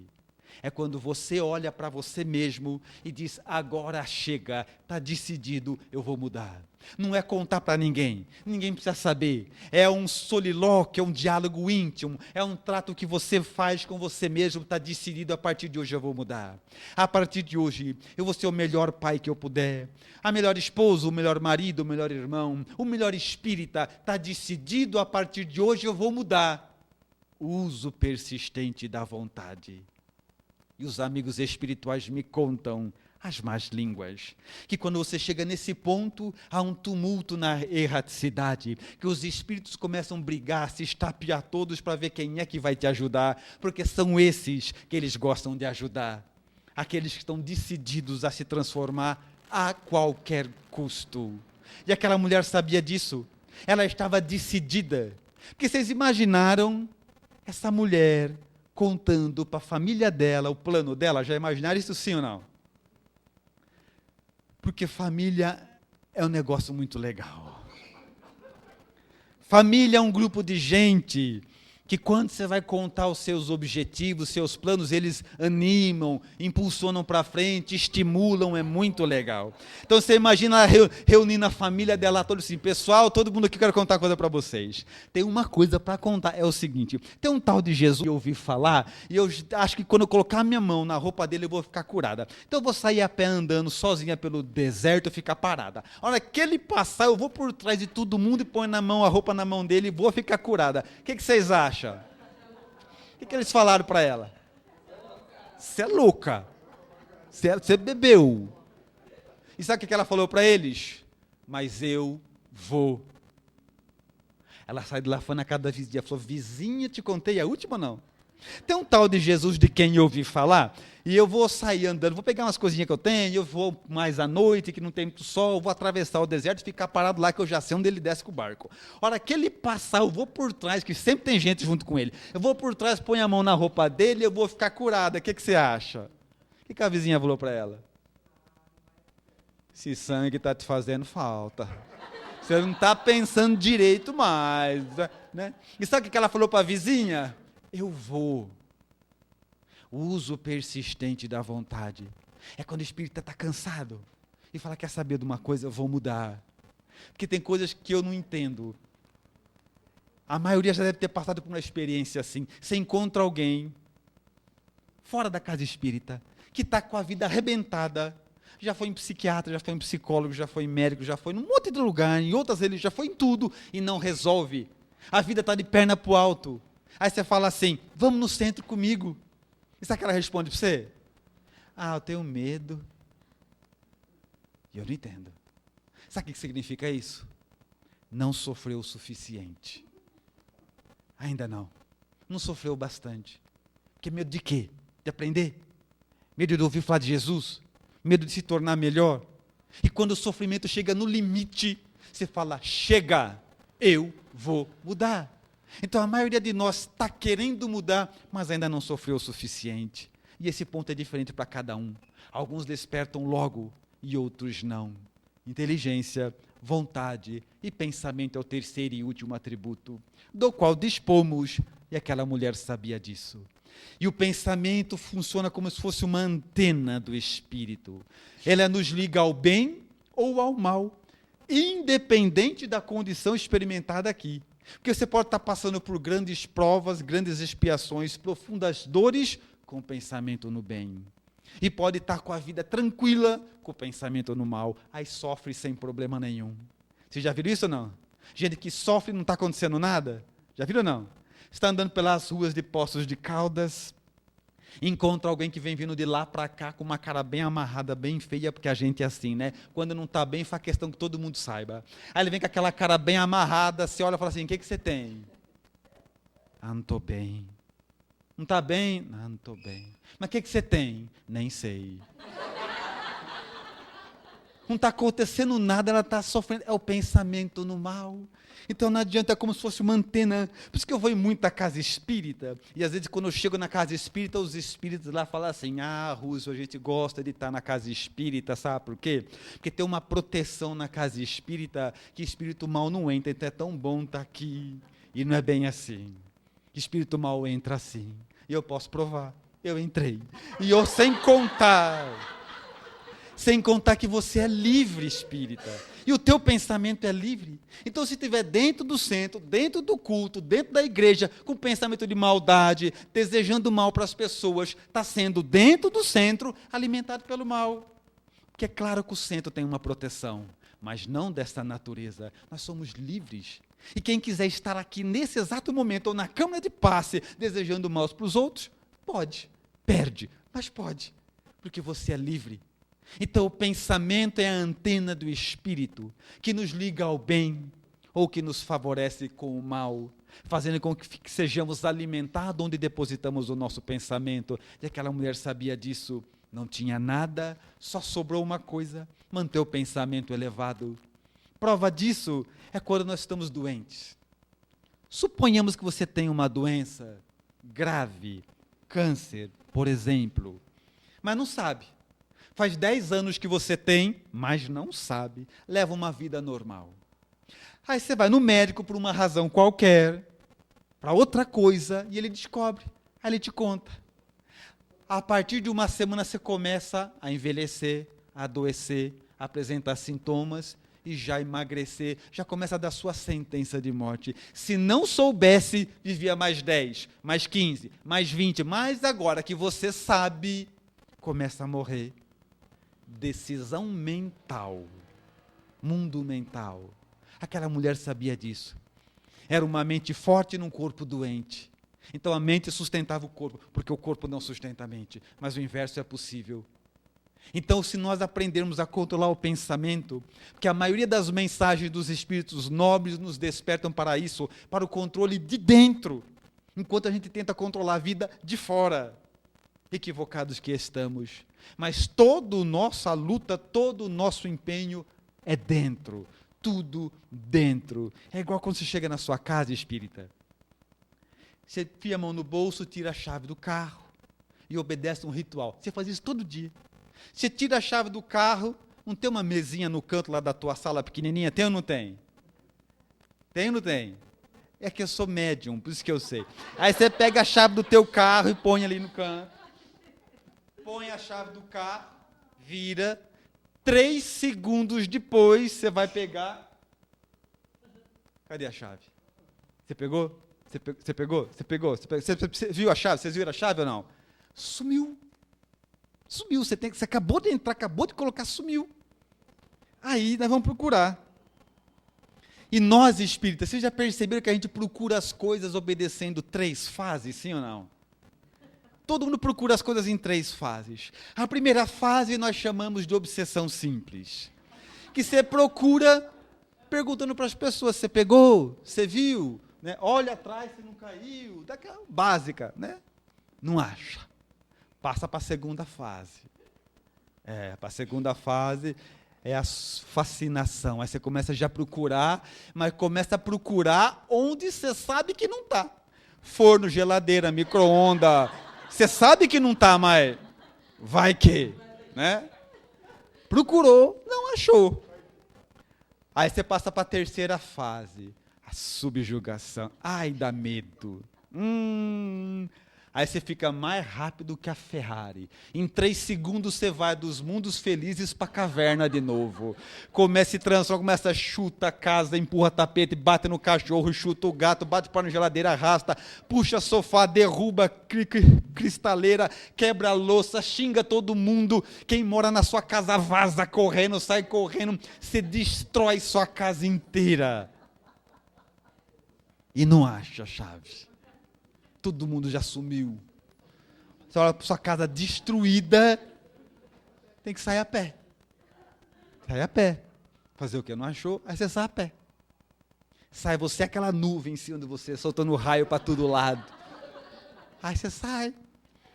Speaker 4: é quando você olha para você mesmo e diz: agora chega, está decidido, eu vou mudar. Não é contar para ninguém, ninguém precisa saber. É um solilóquio, é um diálogo íntimo, é um trato que você faz com você mesmo, está decidido, a partir de hoje eu vou mudar. A partir de hoje eu vou ser o melhor pai que eu puder, a melhor esposa, o melhor marido, o melhor irmão, o melhor espírita, está decidido, a partir de hoje eu vou mudar. O uso persistente da vontade. E os amigos espirituais me contam as más línguas, que quando você chega nesse ponto, há um tumulto na erraticidade, que os espíritos começam a brigar, se estapear todos para ver quem é que vai te ajudar, porque são esses que eles gostam de ajudar, aqueles que estão decididos a se transformar a qualquer custo. E aquela mulher sabia disso, ela estava decidida, porque vocês imaginaram essa mulher contando para a família dela o plano dela, já imaginaram isso sim ou não? Porque família é um negócio muito legal. Família é um grupo de gente que quando você vai contar os seus objetivos, seus planos, eles animam, impulsionam para frente, estimulam, é muito legal. Então você imagina reunindo a família dela toda assim: pessoal, todo mundo aqui, quero contar uma coisa para vocês. Tem uma coisa para contar, é o seguinte: tem um tal de Jesus que eu ouvi falar, e eu acho que quando eu colocar a minha mão na roupa dele eu vou ficar curada. Então eu vou sair a pé andando sozinha pelo deserto e ficar parada. A hora que ele passar, eu vou por trás de todo mundo e põe a roupa na mão dele e vou ficar curada. O que vocês acham? O que eles falaram para ela? Você é louca. Você bebeu. E sabe o que ela falou para eles? Mas eu vou. Ela sai de lá falando a cada vizinha. Falou: vizinha, te contei a última ou não? Tem um tal de Jesus de quem eu ouvi falar, e eu vou sair andando, vou pegar umas coisinhas que eu tenho, eu vou mais à noite, que não tem muito sol, vou atravessar o deserto e ficar parado lá, que eu já sei onde ele desce com o barco. A hora que ele passar, eu vou por trás, que sempre tem gente junto com ele, eu vou por trás, ponho a mão na roupa dele e eu vou ficar curada. O que você acha? O que a vizinha falou para ela? Esse sangue está te fazendo falta. Você não está pensando direito mais. Né? E sabe o que ela falou para a vizinha? Eu vou. O uso persistente da vontade é quando o espírito está cansado e fala: quer saber de uma coisa? Eu vou mudar. Porque tem coisas que eu não entendo. A maioria já deve ter passado por uma experiência assim. Você encontra alguém fora da casa espírita que está com a vida arrebentada. Já foi em psiquiatra, já foi em psicólogo, já foi em médico, já foi num monte de lugar, em outras religiões, já foi em tudo e não resolve. A vida está de perna para o alto. Aí você fala assim, vamos no centro comigo. E sabe o que ela responde para você? Ah, eu tenho medo. E eu não entendo. Sabe o que significa isso? Não sofreu o suficiente. Ainda não. Não sofreu bastante. Porque medo de quê? De aprender? Medo de ouvir falar de Jesus? Medo de se tornar melhor? E quando o sofrimento chega no limite, você fala, chega, eu vou mudar. Então a maioria de nós está querendo mudar, mas ainda não sofreu o suficiente. E esse ponto é diferente para cada um. Alguns despertam logo e outros não. Inteligência, vontade e pensamento é o terceiro e último atributo, do qual dispomos, e aquela mulher sabia disso. E o pensamento funciona como se fosse uma antena do espírito. Ela nos liga ao bem ou ao mal, independente da condição experimentada aqui. Porque você pode estar passando por grandes provas, grandes expiações, profundas dores, com o pensamento no bem. E pode estar com a vida tranquila, com o pensamento no mal. Aí sofre sem problema nenhum. Vocês já viram isso ou não? Gente que sofre e não está acontecendo nada? Já viram ou não? Está andando pelas ruas de Poços de Caldas, encontra alguém que vem vindo de lá para cá com uma cara bem amarrada, bem feia, porque a gente é assim, né? Quando não está bem, faz questão que todo mundo saiba. Aí ele vem com aquela cara bem amarrada, você olha e fala assim, o que você tem? Ah, não estou bem. Não está bem? Ah, não estou bem. Mas o que você tem? Nem sei. Não está acontecendo nada, ela está sofrendo. É o pensamento no mal. Então não adianta, é como se fosse uma antena. Por isso que eu vou muito à casa espírita. E às vezes quando eu chego na casa espírita, os espíritos lá falam assim, ah, Rússio, a gente gosta de estar na casa espírita, sabe por quê? Porque tem uma proteção na casa espírita, que espírito mal não entra, então é tão bom estar aqui. E não é bem assim. Espírito mal entra assim. E eu posso provar. Eu entrei. E eu sem contar que você é livre, espírita. E o teu pensamento é livre. Então, se estiver dentro do centro, dentro do culto, dentro da igreja, com pensamento de maldade, desejando mal para as pessoas, está sendo dentro do centro, alimentado pelo mal. Porque é claro que o centro tem uma proteção, mas não dessa natureza. Nós somos livres. E quem quiser estar aqui nesse exato momento, ou na câmara de passe, desejando mal para os outros, pode. Perde, mas pode. Porque você é livre. Então o pensamento é a antena do espírito, que nos liga ao bem, ou que nos favorece com o mal, fazendo com que sejamos alimentados onde depositamos o nosso pensamento. E aquela mulher sabia disso, não tinha nada, só sobrou uma coisa, manter o pensamento elevado. Prova disso é quando nós estamos doentes. Suponhamos que você tem uma doença grave, câncer, por exemplo, mas não sabe. Faz 10 anos que você tem, mas não sabe. Leva uma vida normal. Aí você vai no médico por uma razão qualquer, para outra coisa, e ele descobre. Aí ele te conta. A partir de uma semana você começa a envelhecer, a adoecer, a apresentar sintomas e já emagrecer. Já começa a dar sua sentença de morte. Se não soubesse, vivia mais 10, mais 15, mais 20. Mas agora que você sabe, começa a morrer. Decisão mental, mundo mental. Aquela mulher sabia disso. Era uma mente forte num corpo doente. Então a mente sustentava o corpo, porque o corpo não sustenta a mente. Mas o inverso é possível. Então, se nós aprendermos a controlar o pensamento, porque a maioria das mensagens dos espíritos nobres nos despertam para isso, para o controle de dentro, enquanto a gente tenta controlar a vida de fora. Equivocados que estamos. Mas toda a nossa luta, todo o nosso empenho é dentro. Tudo dentro. É igual quando você chega na sua casa espírita. Você enfia a mão no bolso, tira a chave do carro e obedece um ritual. Você faz isso todo dia. Você tira a chave do carro, não tem uma mesinha no canto lá da tua sala pequenininha? Tem ou não tem? Tem ou não tem? É que eu sou médium, por isso que eu sei. Aí você pega a chave do teu carro e põe ali no canto. Põe a chave do carro, vira, 3 segundos depois você vai pegar. Cadê a chave? Você pegou? Você pegou? Você viu a chave? Vocês viram a chave ou não? Sumiu. Sumiu. Você acabou de entrar, acabou de colocar, sumiu. Aí nós vamos procurar. E nós espíritas, vocês já perceberam que a gente procura as coisas obedecendo 3 fases, sim ou não? Todo mundo procura as coisas em 3 fases. A primeira fase nós chamamos de obsessão simples. Que você procura perguntando para as pessoas, você pegou? Você viu? Né? Olha atrás se não caiu. Daquela básica, né? Não acha. Passa para a segunda fase. Para a segunda fase é a fascinação. Aí você começa já a procurar, mas começa a procurar onde você sabe que não está. Forno, geladeira, micro-ondas. Você sabe que não está, mas vai que, né? Procurou, não achou. Aí você passa para a terceira fase, a subjugação. Ai, dá medo. Aí você fica mais rápido que a Ferrari. Em 3 segundos você vai dos mundos felizes para a caverna de novo. Começa a transformar, começa a chuta a casa, empurra tapete, bate no cachorro, chuta o gato, bate para na geladeira, arrasta, puxa sofá, derruba cristaleira, quebra a louça, xinga todo mundo. Quem mora na sua casa vaza correndo, sai correndo, você destrói sua casa inteira. E não acha a chave. Todo mundo já sumiu. Você olha para sua casa destruída, tem que sair a pé. Sai a pé. Fazer o quê? Não achou? Aí você sai a pé. Sai você aquela nuvem em cima de você, soltando raio para todo lado. Aí você sai.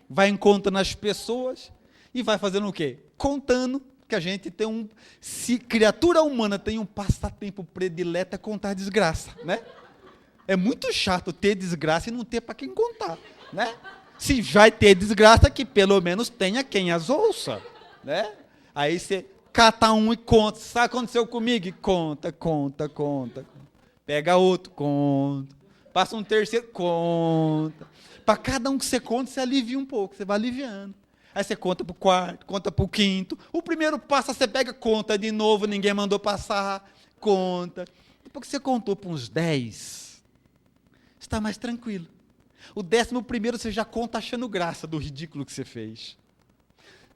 Speaker 4: Vai encontrando as pessoas e vai fazendo o quê? Contando, que a gente tem se criatura humana tem um passatempo predileto é contar desgraça, né? É muito chato ter desgraça e não ter para quem contar, né? Se vai ter desgraça, que pelo menos tenha quem as ouça, né? Aí você cata um e conta. Sabe o que aconteceu comigo? Conta. Pega outro, conta. Passa um terceiro, conta. Para cada um que você conta, você alivia um pouco, você vai aliviando. Aí você conta para o quarto, conta para o quinto. O primeiro passa, você pega, conta de novo, ninguém mandou passar, conta. Depois que você contou para uns 10... está mais tranquilo. O 11º você já conta achando graça do ridículo que você fez.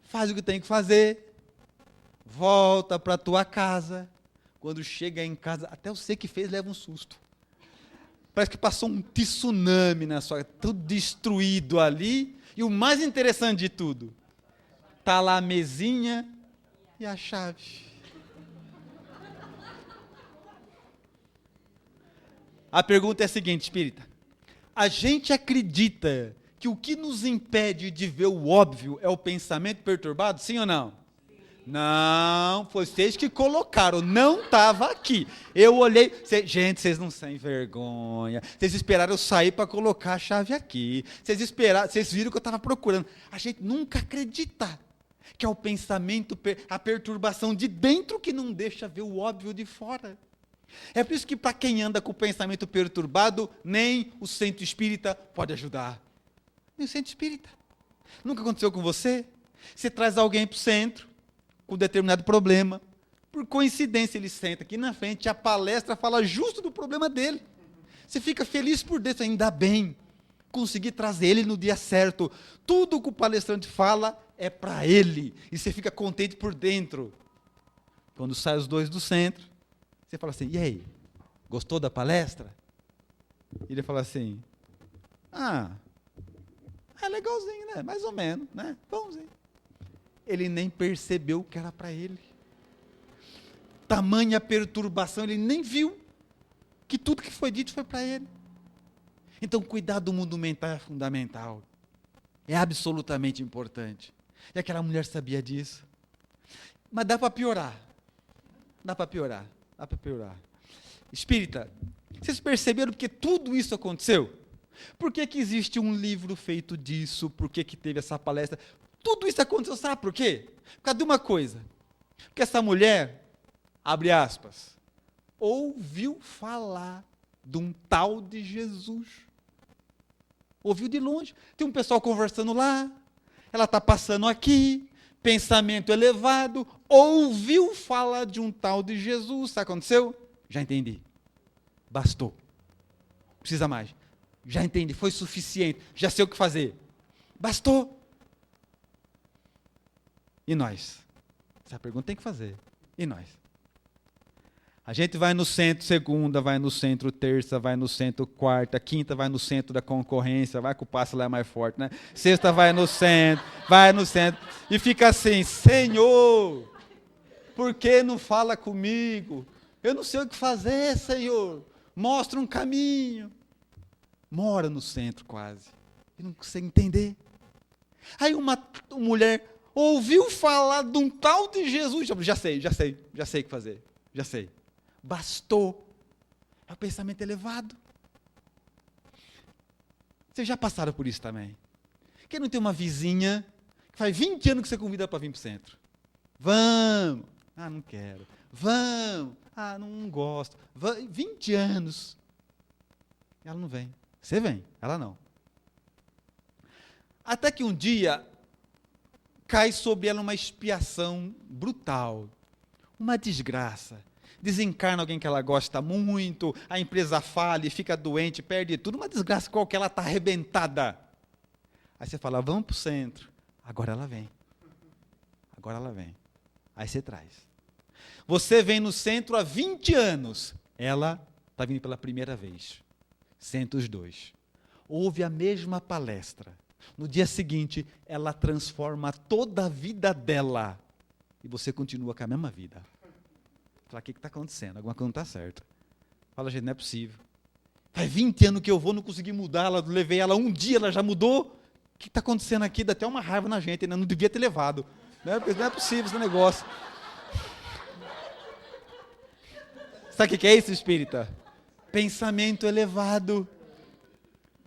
Speaker 4: Faz o que tem que fazer, volta para a tua casa. Quando chega em casa, até você que fez leva um susto. Parece que passou um tsunami na sua casa, tudo destruído ali. E o mais interessante de tudo, está lá a mesinha e a chave. A pergunta é a seguinte, espírita. A gente acredita que o que nos impede de ver o óbvio é o pensamento perturbado? Sim ou não? Sim. Não, foi vocês que colocaram, não estava aqui. Eu olhei, gente, vocês não têm vergonha. Vocês esperaram eu sair para colocar a chave aqui. Vocês viram que eu estava procurando. A gente nunca acredita que é o pensamento, a perturbação de dentro que não deixa ver o óbvio de fora. É por isso que para quem anda com o pensamento perturbado, nem o centro espírita pode ajudar. Nem o centro espírita. Nunca aconteceu com você? Você traz alguém para o centro, com determinado problema, por coincidência ele senta aqui na frente, a palestra fala justo do problema dele. Você fica feliz por dentro, ainda bem, consegui trazer ele no dia certo. Tudo que o palestrante fala é para ele, e você fica contente por dentro. Quando saem os dois do centro, você fala assim, e aí, gostou da palestra? Ele fala assim, é legalzinho, né? Mais ou menos, né? Vamos. Ele nem percebeu que era para ele. Tamanha perturbação, ele nem viu que tudo que foi dito foi para ele. Então, cuidar do mundo mental é fundamental. É absolutamente importante. E aquela mulher sabia disso. Mas dá para piorar. Dá para piorar. Espírita, vocês perceberam porque tudo isso aconteceu? Por que existe um livro feito disso? Por que teve essa palestra? Tudo isso aconteceu, sabe por quê? Por causa de uma coisa. Porque essa mulher, abre aspas, ouviu falar de um tal de Jesus. Ouviu de longe. Tem um pessoal conversando lá, ela está passando aqui, pensamento elevado, ouviu falar de um tal de Jesus. Sabe o que aconteceu? Já entendi. Bastou. Não precisa mais. Já entendi, foi suficiente. Já sei o que fazer. Bastou. E nós? Essa pergunta tem que fazer. E nós? A gente vai no centro segunda, vai no centro terça, vai no centro quarta, quinta vai no centro da concorrência, vai que o passe lá é mais forte, né? Sexta vai no centro, e fica assim, Senhor, por que não fala comigo? Eu não sei o que fazer, Senhor. Mostra um caminho. Mora no centro quase. E não consegue entender. Aí uma mulher ouviu falar de um tal de Jesus. Já sei o que fazer. Já sei. Bastou. É o pensamento elevado. Vocês já passaram por isso também? Quem não tem uma vizinha que faz 20 anos que você convida para vir para o centro? Vamos. Ah, não quero. Vamos. Ah, não gosto. 20 anos. Ela não vem. Você vem, ela não. Até que um dia cai sobre ela uma expiação brutal, uma desgraça. Desencarna alguém que ela gosta muito, a empresa falha, fica doente, perde tudo, uma desgraça qualquer, ela está arrebentada. Aí você fala, vamos para o centro. Agora ela vem. Aí você traz. Você vem no centro há 20 anos, ela está vindo pela primeira vez. Senta os dois. Ouve a mesma palestra. No dia seguinte, ela transforma toda a vida dela. E você continua com a mesma vida. Fala, o que está acontecendo? Alguma coisa não está certa. Fala, gente, não é possível. Faz 20 anos que eu vou, não consegui mudar, levei ela um dia, ela já mudou. O que está acontecendo aqui? Dá até uma raiva na gente, ainda não devia ter levado. Não é possível esse negócio. Sabe o que é isso, espírita? Pensamento elevado.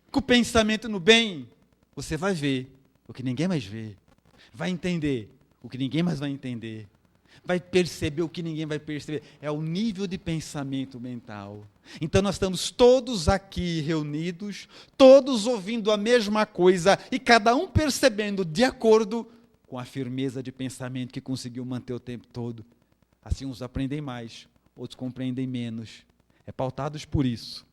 Speaker 4: Com o pensamento no bem, você vai ver o que ninguém mais vê. Vai entender o que ninguém mais vai entender. Vai perceber o que ninguém vai perceber. É o nível de pensamento mental. Então nós estamos todos aqui reunidos, todos ouvindo a mesma coisa e cada um percebendo de acordo com a firmeza de pensamento que conseguiu manter o tempo todo. Assim uns aprendem mais, outros compreendem menos. É pautados por isso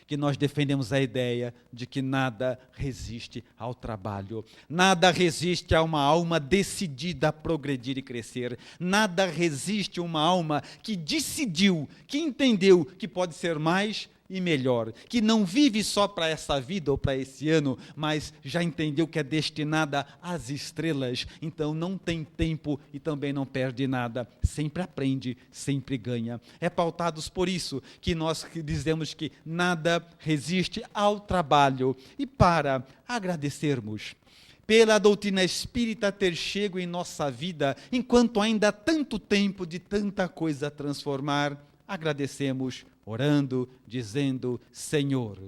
Speaker 4: que nós defendemos a ideia de que nada resiste ao trabalho, nada resiste a uma alma decidida a progredir e crescer, nada resiste a uma alma que decidiu, que entendeu que pode ser mais e melhor, que não vive só para essa vida ou para esse ano, mas já entendeu que é destinada às estrelas, então não tem tempo e também não perde nada, sempre aprende, sempre ganha. É pautados por isso que nós dizemos que nada resiste ao trabalho. E para agradecermos pela doutrina espírita ter chego em nossa vida, enquanto ainda há tanto tempo de tanta coisa a transformar, agradecemos orando, dizendo, Senhor,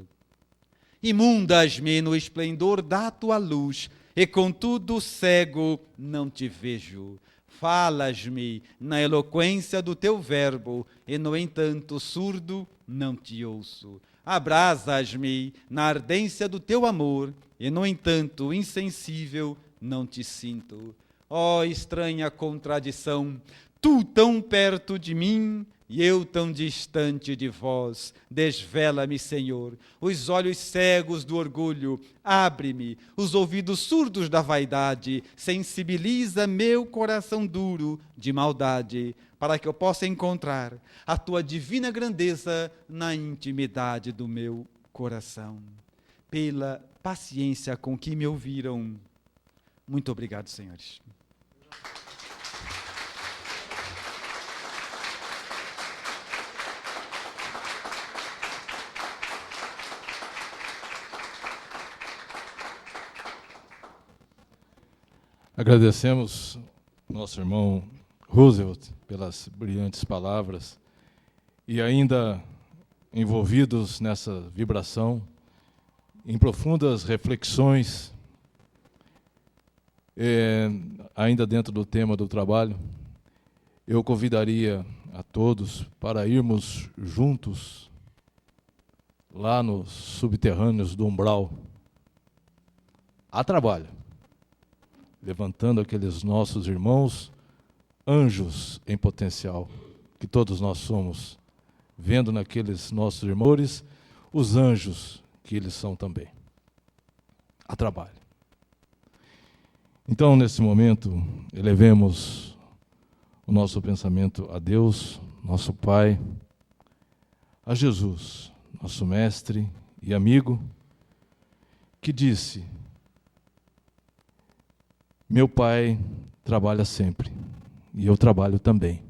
Speaker 4: imundas-me no esplendor da tua luz, e contudo cego não te vejo. Falas-me na eloquência do teu verbo, e no entanto surdo não te ouço. Abrasas-me na ardência do teu amor, e no entanto insensível não te sinto. Ó estranha contradição, tu tão perto de mim, e eu tão distante de vós. Desvela-me, Senhor, os olhos cegos do orgulho, abre-me os ouvidos surdos da vaidade, sensibiliza meu coração duro de maldade, para que eu possa encontrar a tua divina grandeza na intimidade do meu coração. Pela paciência com que me ouviram. Muito obrigado, senhores.
Speaker 5: Agradecemos nosso irmão Roosevelt pelas brilhantes palavras e ainda envolvidos nessa vibração, em profundas reflexões, ainda dentro do tema do trabalho, eu convidaria a todos para irmos juntos lá nos subterrâneos do umbral, a trabalho, levantando aqueles nossos irmãos, anjos em potencial, que todos nós somos, vendo naqueles nossos irmãos os anjos que eles são também, a trabalho. Então, nesse momento, elevemos o nosso pensamento a Deus, nosso Pai, a Jesus, nosso mestre e amigo, que disse: meu Pai trabalha sempre, e eu trabalho também.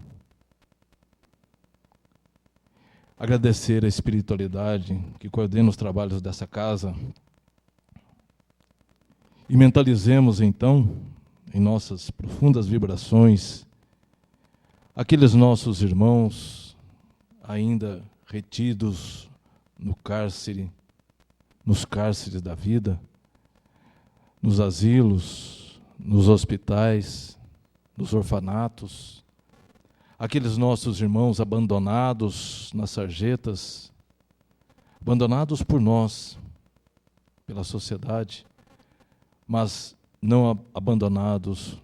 Speaker 5: Agradecer a espiritualidade que coordena os trabalhos dessa casa e mentalizemos então, em nossas profundas vibrações, aqueles nossos irmãos ainda retidos no cárcere, nos cárceres da vida, nos asilos, nos hospitais, nos orfanatos, aqueles nossos irmãos abandonados nas sarjetas, abandonados por nós, pela sociedade, mas não abandonados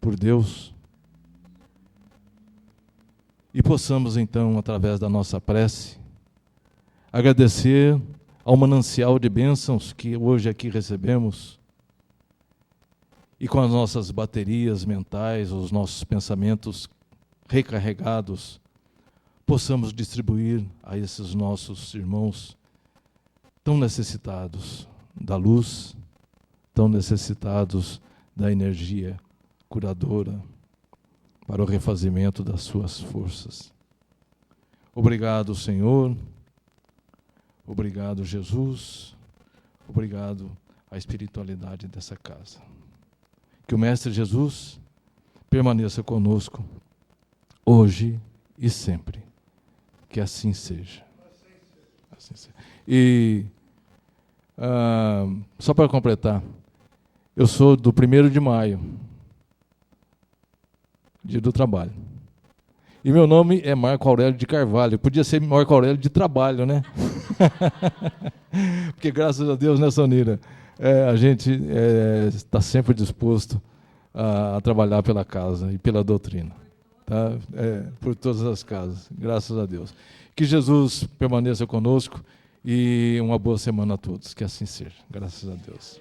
Speaker 5: por Deus. E possamos então, através da nossa prece, agradecer ao manancial de bênçãos que hoje aqui recebemos, e com as nossas baterias mentais, os nossos pensamentos recarregados, possamos distribuir a esses nossos irmãos tão necessitados da luz, tão necessitados da energia curadora para o refazimento das suas forças. Obrigado, Senhor. Obrigado, Jesus. Obrigado à espiritualidade dessa casa. Que o Mestre Jesus permaneça conosco hoje e sempre. Que assim seja. Assim seja. E, só para completar, eu sou do 1º de maio, dia do trabalho. E meu nome é Marco Aurélio de Carvalho. Podia ser Marco Aurélio de Trabalho, né? Porque graças a Deus, né, Sonira? A gente está sempre disposto a trabalhar pela casa e pela doutrina. Tá? Por todas as casas, graças a Deus. Que Jesus permaneça conosco e uma boa semana a todos. Que assim seja. Graças a Deus.